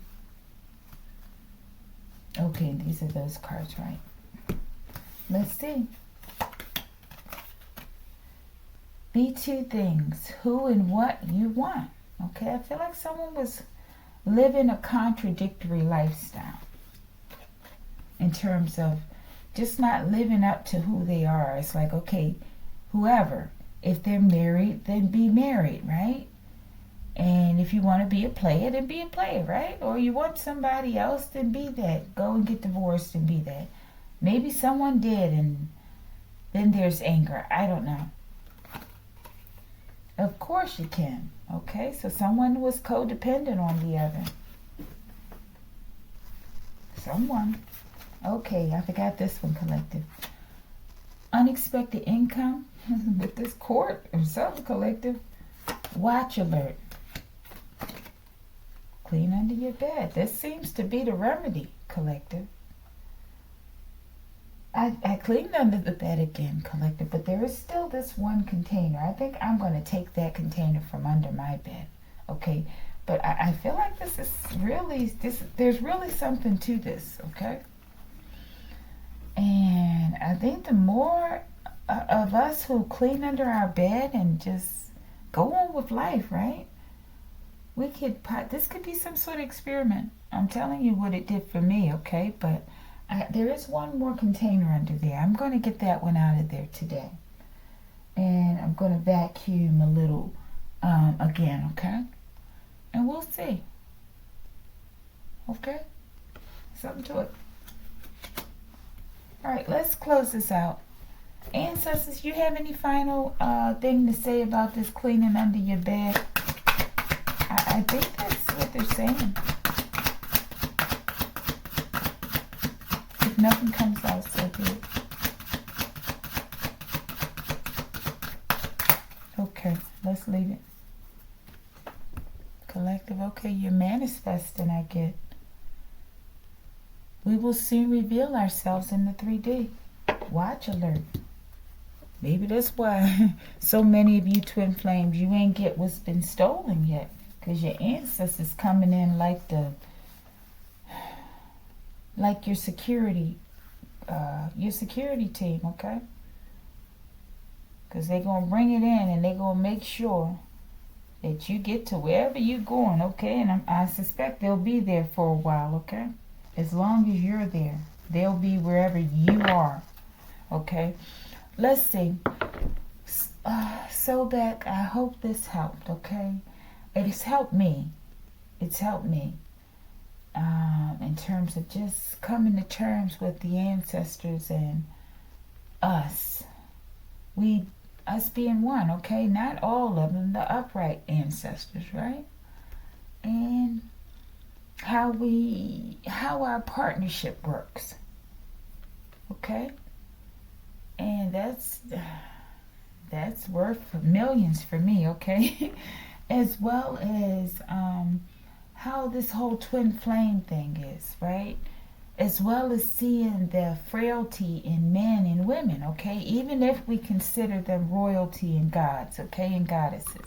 Okay, these are those cards, right? Let's see. Be 2 things, who and what you want. Okay, I feel like someone was living a contradictory lifestyle in terms of just not living up to who they are. It's like, okay, whoever, if they're married, then be married, right? And if you want to be a player, then be a player, right? Or you want somebody else, then be that. Go and get divorced and be that. Maybe someone did, and then there's anger. I don't know. Of course you can. Okay, so someone was codependent on the other. Someone. Okay, I forgot this one, collective. Unexpected income with this court or something, collective. Watch alert. Clean under your bed. This seems to be the remedy, collective. I cleaned under the bed again, collective, but there is still this one container. I think I'm going to take that container from under my bed, okay? But I feel like this is really, there's really something to this, okay? And I think the more of us who clean under our bed and just go on with life, right? This could be some sort of experiment. I'm telling you what it did for me, okay? But there is one more container under there. I'm going to get that one out of there today. And I'm going to vacuum a little again, okay? And we'll see. Okay? Something to it. All right, let's close this out. Ancestors, you have any final thing to say about this cleaning under your bed? I think that's what they're saying. If nothing comes out, so be it. Okay, let's leave it. Collective, okay, you're manifesting, I get. We will soon reveal ourselves in the 3D. Watch alert. Maybe that's why so many of you twin flames, you ain't get what's been stolen yet. Because your ancestors coming in like your security team, okay? Because they're going to bring it in and they're going to make sure that you get to wherever you're going, okay? And I suspect they'll be there for a while, okay? As long as you're there, they'll be wherever you are, okay? Let's see. Sobek, I hope this helped, okay? It's helped me. It's helped me. in terms of just coming to terms with the ancestors and us. Us being one, okay? Not all of them, the upright ancestors, right? And how our partnership works, okay? And that's worth millions for me, okay? As well as how this whole twin flame thing is, right? As well as seeing the frailty in men and women, okay? Even if we consider them royalty and gods, okay? And goddesses.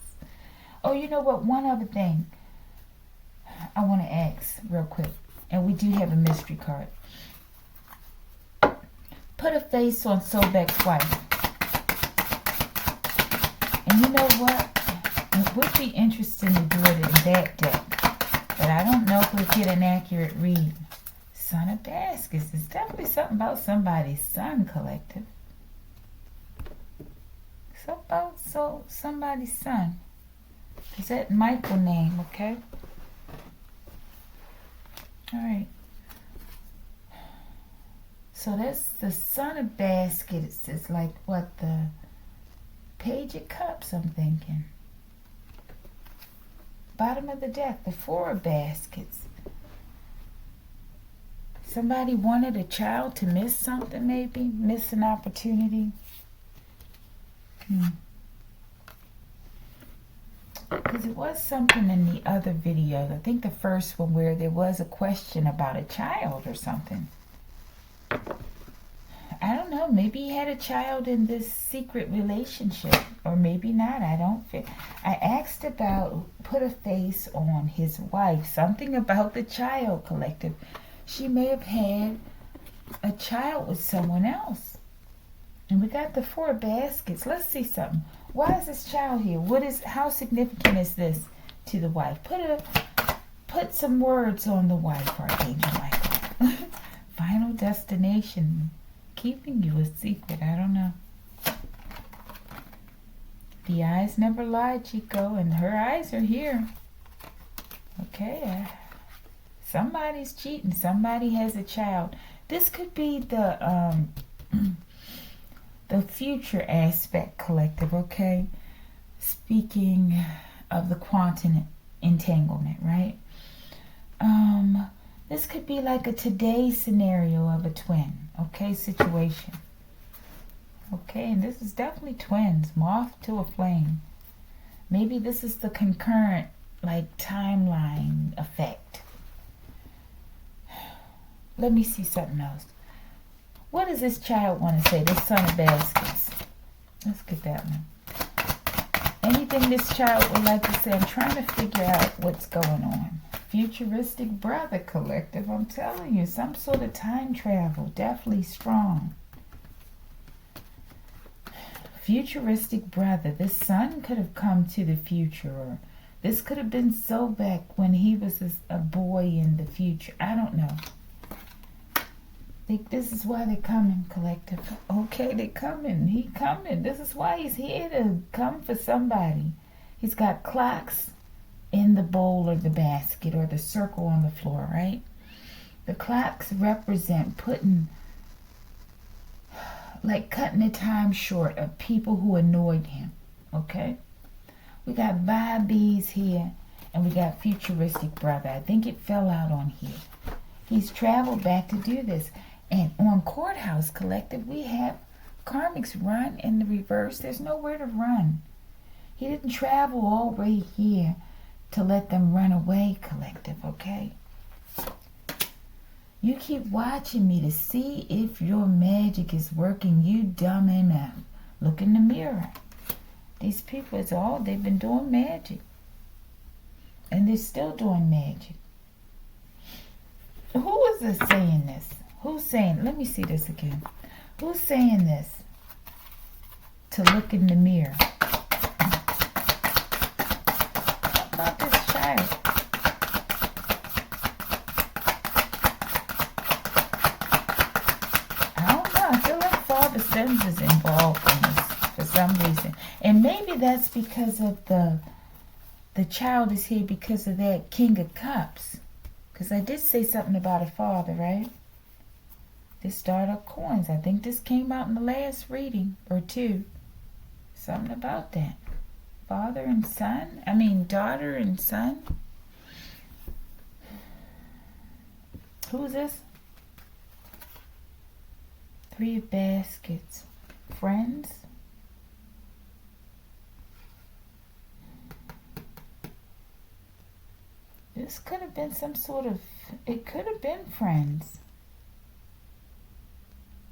Oh, you know what? One other thing I want to ask real quick. And we do have a mystery card. Put a face on Sobek's wife. And you know what? It would be interesting to do it in that deck. But I don't know if we'll get an accurate read. Son of Baskets. It's definitely something about somebody's son, collective. Somebody's son. Is that Michael name, okay? Alright. So that's the Son of Baskets. It's like what, the Page of Cups, I'm thinking. Bottom of the deck, the Four of Baskets. Somebody wanted a child to miss something, maybe? Miss an opportunity? Because it was something in the other videos. I think the first one where there was a question about a child or something. I don't know. Maybe he had a child in this secret relationship. Or maybe not. I don't feel. I asked about, put a face on his wife. Something about the child, collective. She may have had a child with someone else. And we got the Four Baskets. Let's see something. Why is this child here? How significant is this to the wife? Put some words on the wife, Archangel Michael. Final destination. Keeping you a secret. I don't know. The eyes never lie, Chico, and her eyes are here. Okay. Somebody's cheating. Somebody has a child. This could be the future aspect, collective, okay? Speaking of the quantum entanglement, right? This could be like a today scenario of a twin, okay, situation. Okay, and this is definitely twins, moth to a flame. Maybe this is the concurrent, like, timeline effect. Let me see something else. What does this child want to say? This Son of Baskets. Let's get that one. Anything this child would like to say? I'm trying to figure out what's going on. Futuristic brother, collective. I'm telling you, some sort of time travel. Definitely strong. Futuristic brother. This son could have come to the future. Or this could have been Sobek when he was a boy in the future. I don't know. This is why they're coming, collective. Okay, they're coming. He coming. This is why he's here to come for somebody. He's got clocks in the bowl or the basket or the circle on the floor, right? The clocks represent cutting the time short of people who annoyed him, okay? We got Bobby's here, and we got futuristic brother. I think it fell out on here. He's traveled back to do this. And on Courthouse Collective, we have Karmic's run in the reverse. There's nowhere to run. He didn't travel all the way here to let them run away, collective, okay? You keep watching me to see if your magic is working, you dumb MF. Look in the mirror. These people, they've been doing magic. And they're still doing magic. Who is this saying this? Who's saying, let me see this again. Who's saying this? To look in the mirror. What about this child? I don't know. I feel like Father Sims is involved in this for some reason. And maybe that's because of the child is here because of that King of Cups. Because I did say something about a father, right? This started up coins. I think this came out in the last reading or two. Something about that. Father and son. I mean, daughter and son. Who's this? Three of baskets. Friends. This could have been some sort of, it could have been friends.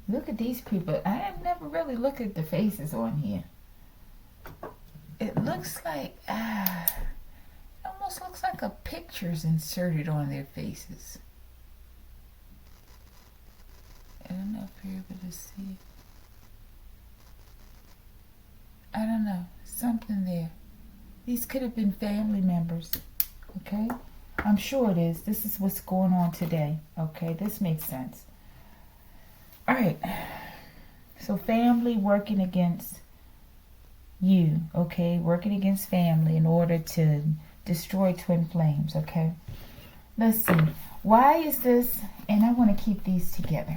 Look at these people. I have never really looked at the faces on here. It looks like, it almost looks like a picture's inserted on their faces. I don't know if you're able to see it. I don't know. Something there. These could have been family members. Okay? I'm sure it is. This is what's going on today. Okay? This makes sense. Alright. So family working against you. Okay? Working against family in order to destroy twin flames. Okay? Let's see. Why is this? And I want to keep these together.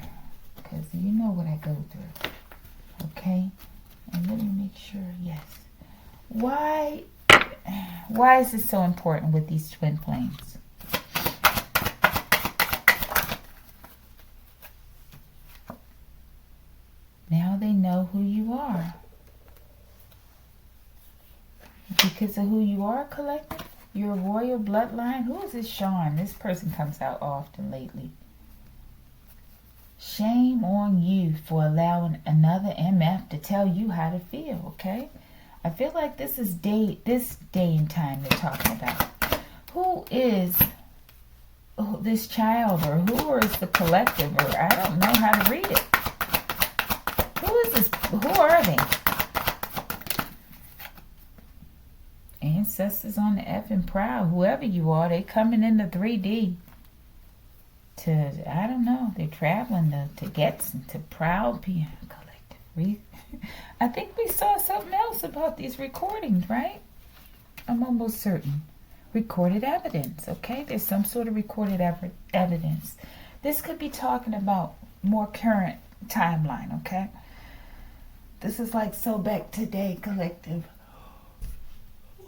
Because you know what I go through. Okay? And let me make sure. Yes. Why is this so important with these twin flames? Now they know who you are. Because of who you are, collective? Your royal bloodline? Who is this Sean? This person comes out often lately. Shame on you for allowing another MF to tell you how to feel, okay? I feel like this is this day and time they're talking about. Who is this child, or who is the collective, or I don't know how to read it. Who is this? Who are they? Ancestors on the effing prowl. Whoever you are, they coming into 3D. I don't know, they're traveling to get to proud people. Collective. I think we saw something else about these recordings, right? I'm almost certain. Recorded evidence, okay? There's some sort of recorded evidence. This could be talking about more current timeline, okay? This is like Sobek today, collective.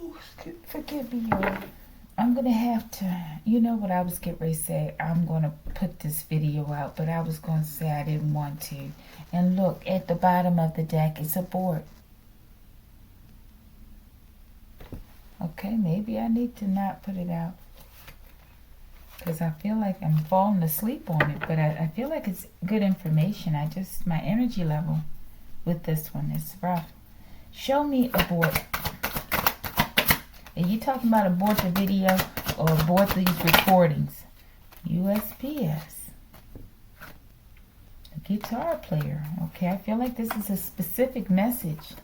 Ooh, forgive me, y'all. I'm going to have to, you know what I was getting ready to say? I'm going to put this video out, but I was going to say I didn't want to. And look, at the bottom of the deck, it's a board. Okay, maybe I need to not put it out. Because I feel like I'm falling asleep on it, but I feel like it's good information. My energy level with this one is rough. Show me a board. Are you talking about abort the video or abort these recordings? USPS. A guitar player. Okay, I feel like this is a specific message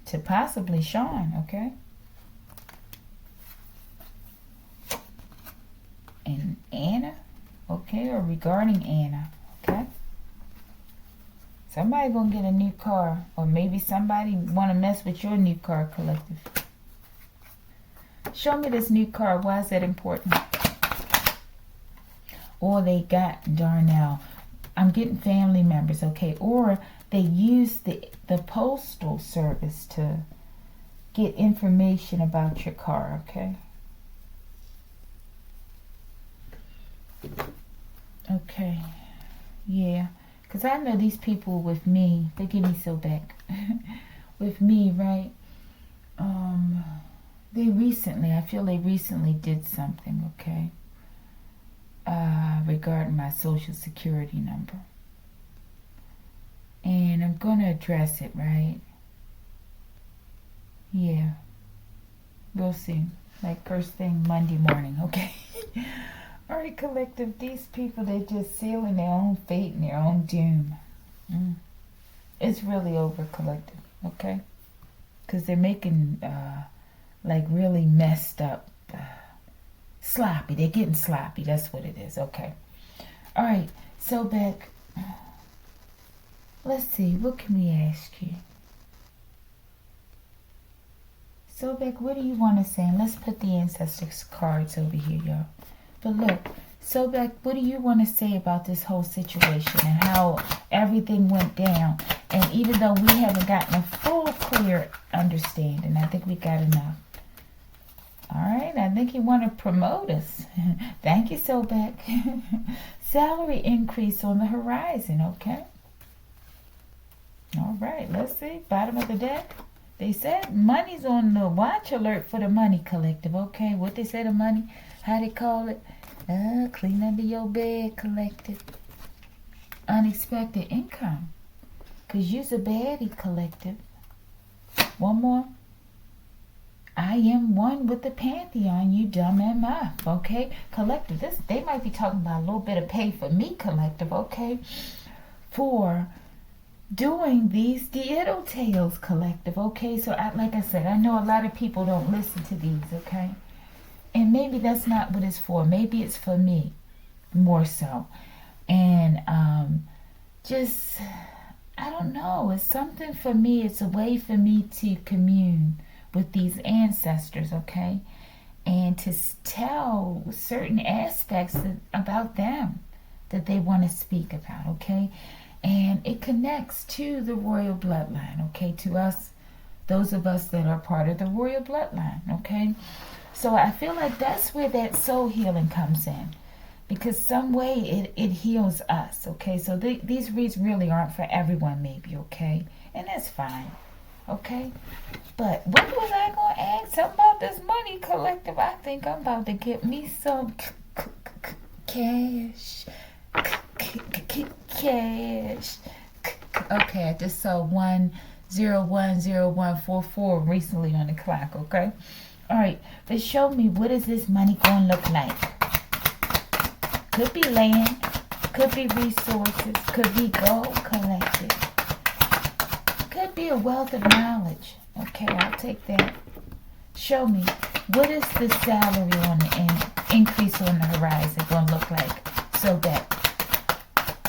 to possibly Sean, okay? And Anna, okay, or regarding Anna, okay? Somebody gonna get a new car, or maybe somebody wanna mess with your new car, collective. Show me this new car. Why is that important? Or they got Darnell. I'm getting family members, okay? Or they use the postal service to get information about your car, okay? Okay. Yeah. Because I know these people with me. Forgive me, Sobek. With me, right? I feel they recently did something, okay? Regarding my social security number. And I'm going to address it, right? Yeah. We'll see. Like first thing Monday morning, okay? Alright, collective. These people, they're just sealing their own fate and their own doom. It's really over, collective, okay? Because they're making... like really messed up, sloppy. They're getting sloppy. That's what it is. Okay. All right. So back. Let's see. What can we ask you? So back. What do you want to say? And let's put the ancestors cards over here, y'all. But look, Sobek, what do you want to say about this whole situation and how everything went down? And even though we haven't gotten a full, clear understanding, I think we got enough. All right, I think you want to promote us. Thank you, Sobek. Salary increase on the horizon, okay? All right, let's see. Bottom of the deck. They said money's on the watch alert for the money collective, okay? What they say the money, how they call it? Clean under your bed collective. Unexpected income. Because you's a baddie collective. One more. I am one with the pantheon, you dumb MF, okay? Collective, they might be talking about a little bit of pay for me, collective, okay? For doing these Deital tales, collective, okay? So, like I said, I know a lot of people don't listen to these, okay? And maybe that's not what it's for. Maybe it's for me, more so. And just, I don't know. It's something for me. It's a way for me to commune with these ancestors, okay? And to tell certain aspects about them that they want to speak about, okay? And it connects to the royal bloodline, okay? To us, those of us that are part of the royal bloodline, okay? So I feel like that's where that soul healing comes in. Because some way it heals us, okay? So these reads really aren't for everyone, maybe, okay? And that's fine, okay? But what was I going to ask? Something about this money collective. I think I'm about to get me some cash. Cash. Okay, I just saw 1010144 recently on the clock, okay? All right, but show me, what is this money going to look like? Could be land, could be resources, could be gold collected, could be a wealth of knowledge. Okay, I'll take that. Show me, what is the salary on the increase on the horizon going to look like? So that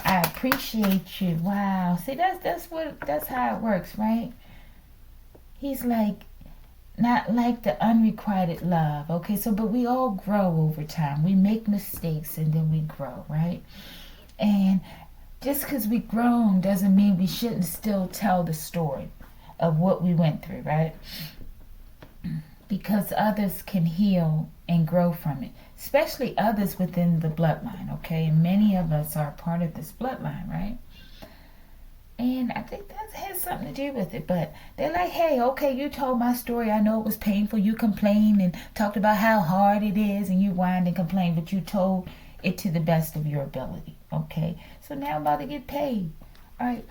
I appreciate you. Wow, see, that's how it works, right? He's like, not like the unrequited love, okay? So, but we all grow over time. We make mistakes and then we grow, right? And just because we grown doesn't mean we shouldn't still tell the story of what we went through, right? Because others can heal and grow from it, especially others within the bloodline, okay? And many of us are part of this bloodline, right? And I think that has something to do with it. But they're like, hey, okay, you told my story. I know it was painful. You complained and talked about how hard it is. And you whined and complained. But you told it to the best of your ability. Okay? So now I'm about to get paid. All right.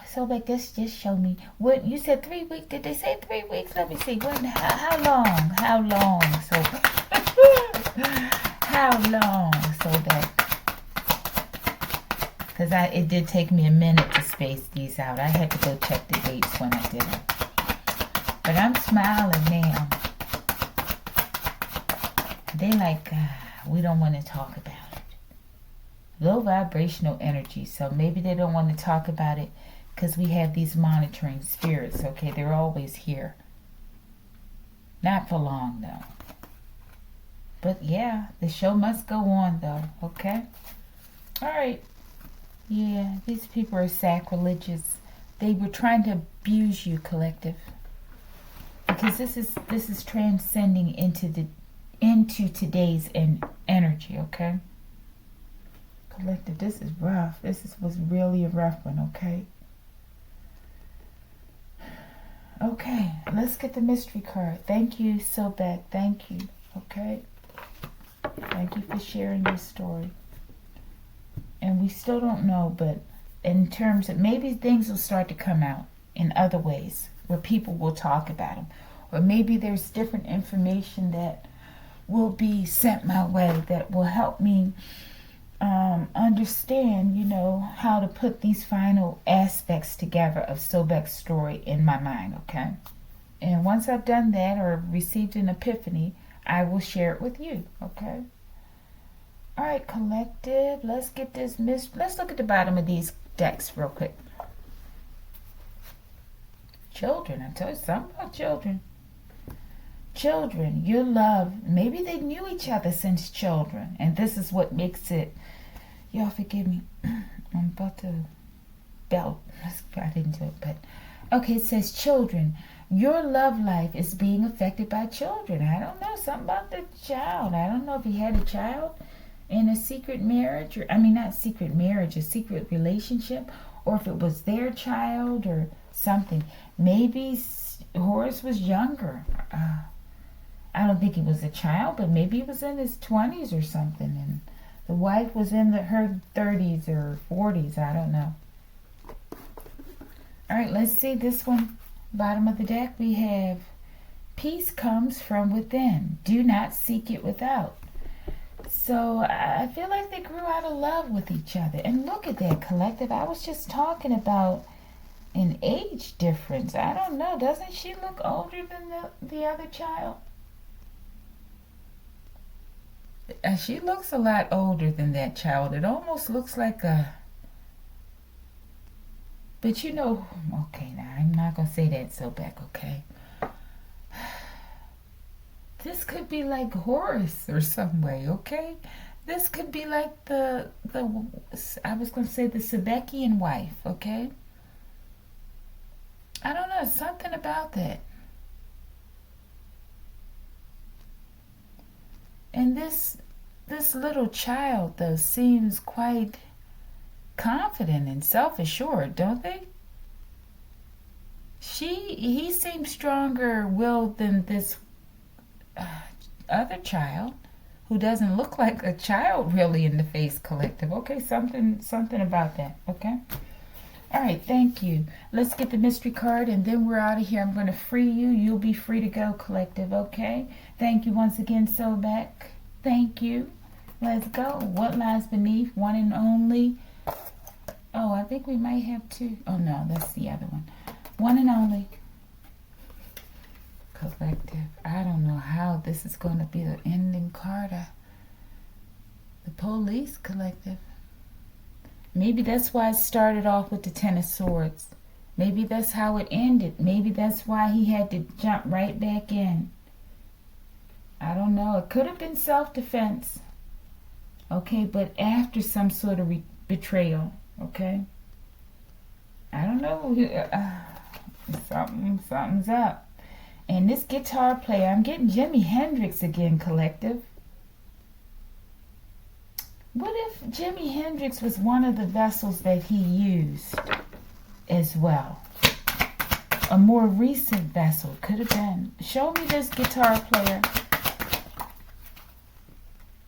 So like this just show me. What you said 3 weeks. Did they say 3 weeks? Let me see. How long? How long? So how long? So that. Because it did take me a minute to space these out. I had to go check the dates when I did it. But I'm smiling now. They like, we don't want to talk about it. Low vibrational energy. So maybe they don't want to talk about it because we have these monitoring spirits. Okay, they're always here. Not for long, though. But yeah, the show must go on, though. Okay? All right. Yeah, these people are sacrilegious. They were trying to abuse you, collective. Because this is transcending into today's energy, okay? Collective, this is rough. Was really a rough one, okay? Okay, let's get the mystery card. Thank you, Sobek. Thank you, okay? Thank you for sharing your story. And we still don't know, but in terms of maybe things will start to come out in other ways where people will talk about them. Or maybe there's different information that will be sent my way that will help me understand, how to put these final aspects together of Sobek's story in my mind, okay? And once I've done that or received an epiphany, I will share it with you, okay? All right, collective, let's get this let's look at the bottom of these decks real quick. Children, I told you something about children. Children, your love, maybe they knew each other since children, and this is what makes it, y'all forgive me, I'm about to belt, I didn't do it, but, okay, it says children, your love life is being affected by children. I don't know, something about the child. I don't know if he had a child in a secret marriage, or, I mean, not secret marriage, a secret relationship, or if it was their child or something. Maybe Horace was younger. I don't think he was a child, but maybe he was in his 20s or something, and the wife was in her 30s or 40s. I don't know. All right, let's see this one. Bottom of the deck, we have peace comes from within. Do not seek it without. So I feel like they grew out of love with each other. And look at that, collective. I was just talking about an age difference. I don't know. Doesn't she look older than the other child? She looks a lot older than that child. It almost looks like a... But you know... Okay, now I'm not going to say that, Sobek, okay? This could be like Horace or some way, okay? This could be like the I was going to say the Sobekian wife, okay? I don't know, something about that. And this little child, though, seems quite confident and self-assured, don't they? He seems stronger-willed than this other child, who doesn't look like a child really in the face, collective. Okay, something about that. Okay. All right, thank you. Let's get the mystery card, and then we're out of here. I'm going to free you. You'll be free to go, collective. Okay. Thank you once again, Sobek. Thank you. Let's go. What lies beneath? One and only. Oh, I think we might have two. Oh no, that's the other one. One and only. Collective. I don't know how this is going to be the ending card. The police, collective. Maybe that's why it started off with the Ten of Swords. Maybe that's how it ended. Maybe that's why he had to jump right back in. I don't know. It could have been self-defense. Okay, but after some sort of betrayal. Okay. I don't know. Something's up. And this guitar player, I'm getting Jimi Hendrix again, collective. What if Jimi Hendrix was one of the vessels that he used as well? A more recent vessel, could have been. Show me this guitar player.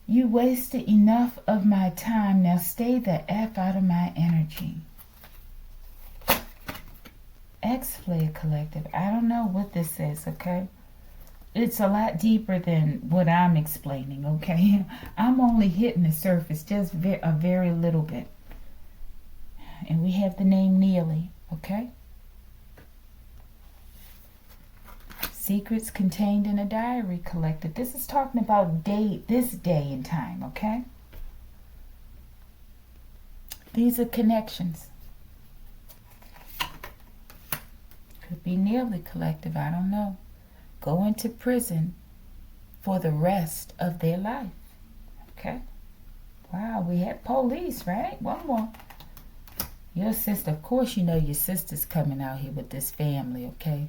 You wasted enough of my time. Now stay the F out of my energy. X-Flare collective. I don't know what this is, okay? It's a lot deeper than what I'm explaining, okay? I'm only hitting the surface, just a very little bit. And we have the name Neely, okay? Secrets contained in a diary collective. This is talking about this day and time, okay? These are connections. Could be Neely collective, I don't know. Go into prison for the rest of their life. Okay? Wow, we had police, right? One more. Your sister, of course you know your sister's coming out here with this family, okay?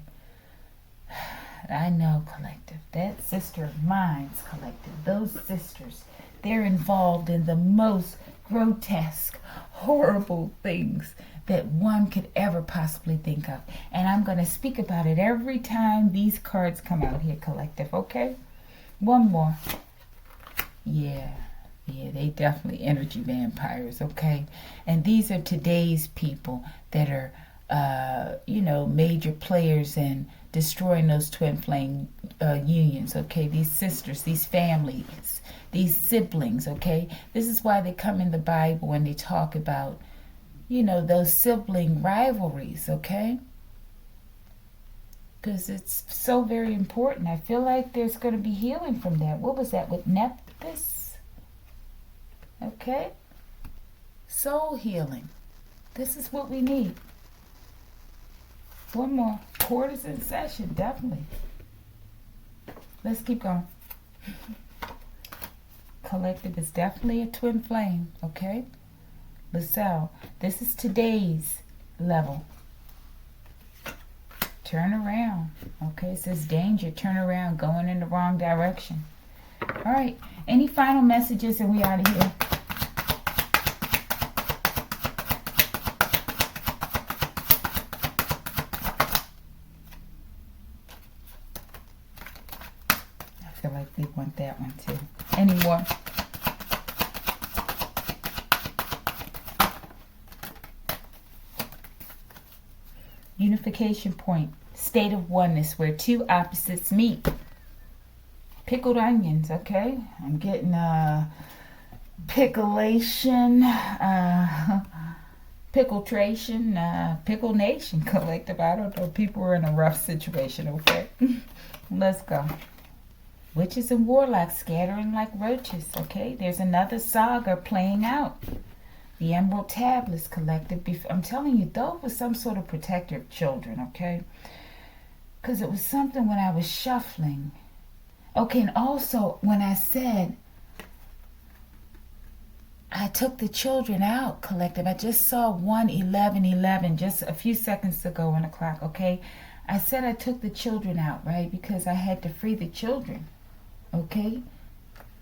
I know, collective. That sister of mine's collective. Those sisters, they're involved in the most grotesque, horrible things that one could ever possibly think of. And I'm going to speak about it every time these cards come out here, collective, okay? One more. Yeah, they definitely energy vampires, okay? And these are today's people that are, major players in destroying those twin flame unions, okay? These sisters, these families, these siblings, okay? This is why they come in the Bible when they talk about those sibling rivalries, okay? Because it's so very important. I feel like there's going to be healing from that. What was that with Nephthys? Okay? Soul healing. This is what we need. One more. Court is in session, definitely. Let's keep going. Collective is definitely a twin flame, okay? LaSalle, this is today's level. Turn around, okay? It says danger, turn around, going in the wrong direction. All right, any final messages and we out of here? I feel like we want that one too. Any more? Unification point, state of oneness where two opposites meet. Pickled onions, okay? I'm getting picklation, pickletration, pickle nation collective. I don't know. People are in a rough situation, okay? Let's go. Witches and warlocks scattering like roaches, okay? There's another saga playing out. The Emerald Tablets collective. I'm telling you, those were some sort of protector of children, okay? Because it was something when I was shuffling. Okay, and also when I said I took the children out collective, I just saw 1:11:11 just a few seconds ago on the clock, okay? I said I took the children out, right? Because I had to free the children, okay?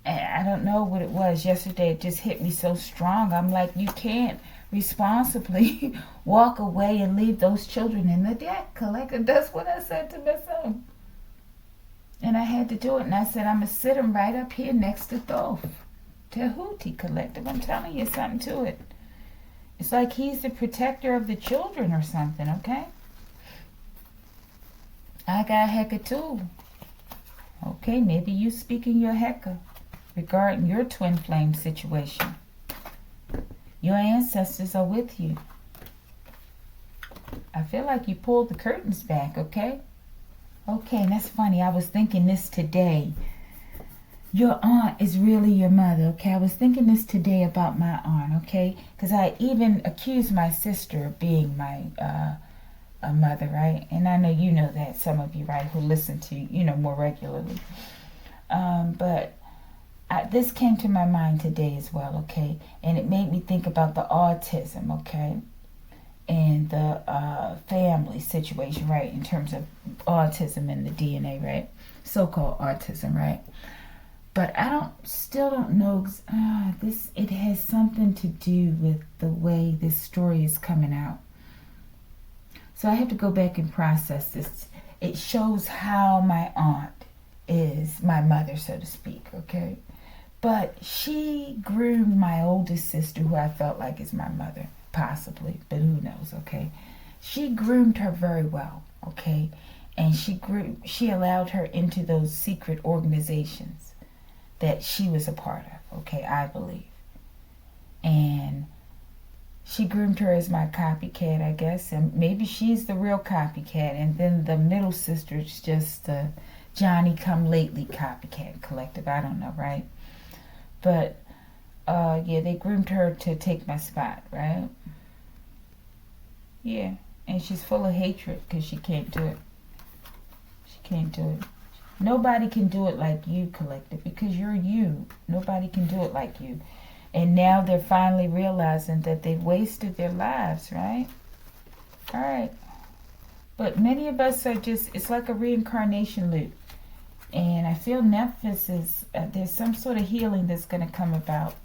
I don't know what it was. Yesterday it just hit me so strong. I'm like, you can't responsibly walk away and leave those children in the deck collective. That's what I said to myself. And I had to do it. And I said, I'm going to sit them right up here next to Thoth. Tehuti collective. I'm telling you something to it. It's like he's the protector of the children or something, okay? I got Hecka too. Okay, maybe you speaking your Hecka regarding your twin flame situation. Your ancestors are with you. I feel like you pulled the curtains back, okay? Okay, and that's funny. I was thinking this today. Your aunt is really your mother, okay? I was thinking this today about my aunt, okay? Because I even accused my sister of being my a mother, right? And I know you know that, some of you, right, who listen to, more regularly. But this came to my mind today as well, okay? And it made me think about the autism, okay? And the family situation, right? In terms of autism and the DNA, right? So-called autism, right? But I still don't know. It has something to do with the way this story is coming out. So I have to go back and process this. It shows how my aunt is my mother, so to speak, okay? But she groomed my oldest sister, who I felt like is my mother, possibly, but who knows, okay? She groomed her very well, okay? And she allowed her into those secret organizations that she was a part of, okay, I believe. And she groomed her as my copycat, I guess, and maybe she's the real copycat, and then the middle sister's just the Johnny-come-lately copycat collective. I don't know, right? But, yeah, they groomed her to take my spot, right? Yeah, and she's full of hatred because she can't do it. She can't do it. Nobody can do it like you, collective, because you're you. Nobody can do it like you. And now they're finally realizing that they've wasted their lives, right? All right. But many of us are just, it's like a reincarnation loop. And I feel Memphis is, there's some sort of healing that's going to come about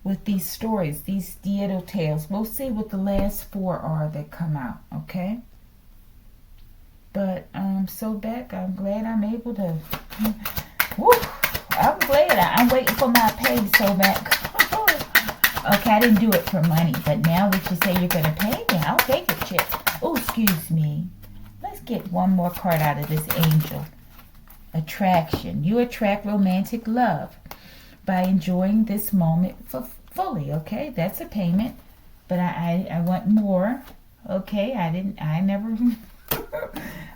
with these stories, these Deital tales. We'll see what the last 4 are that come out, okay? But Sobek, I'm glad I'm able to, woo, I'm glad. I'm waiting for my pay, Sobek. Okay, I didn't do it for money, but now that you say you're going to pay me, I'll take it, chip. Oh, excuse me. Let's get one more card out of this angel. Attraction. You attract romantic love by enjoying this moment fully, okay? That's a payment, but I want more, okay? I never...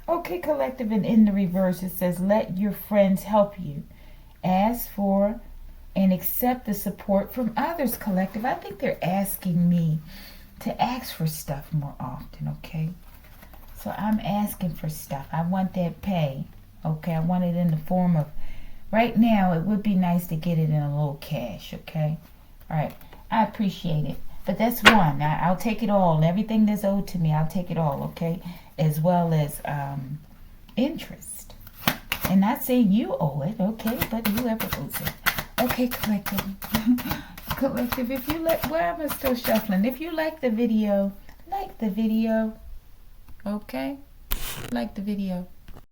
Okay, collective, and in the reverse it says, let your friends help you. Ask for and accept the support from others, collective. I think they're asking me to ask for stuff more often, okay? So I'm asking for stuff. I want that pay, Okay, I want it in the form of, right now it would be nice to get it in a little cash. Okay, all right, I appreciate it, but that's one. I'll take it all. Everything that's owed to me, I'll take it all. Okay, as well as interest. And not saying you owe it, okay, but whoever owes it. Okay, collective. Collective, if you like, why am I still shuffling? If you like the video, like the video. Okay? Like the video.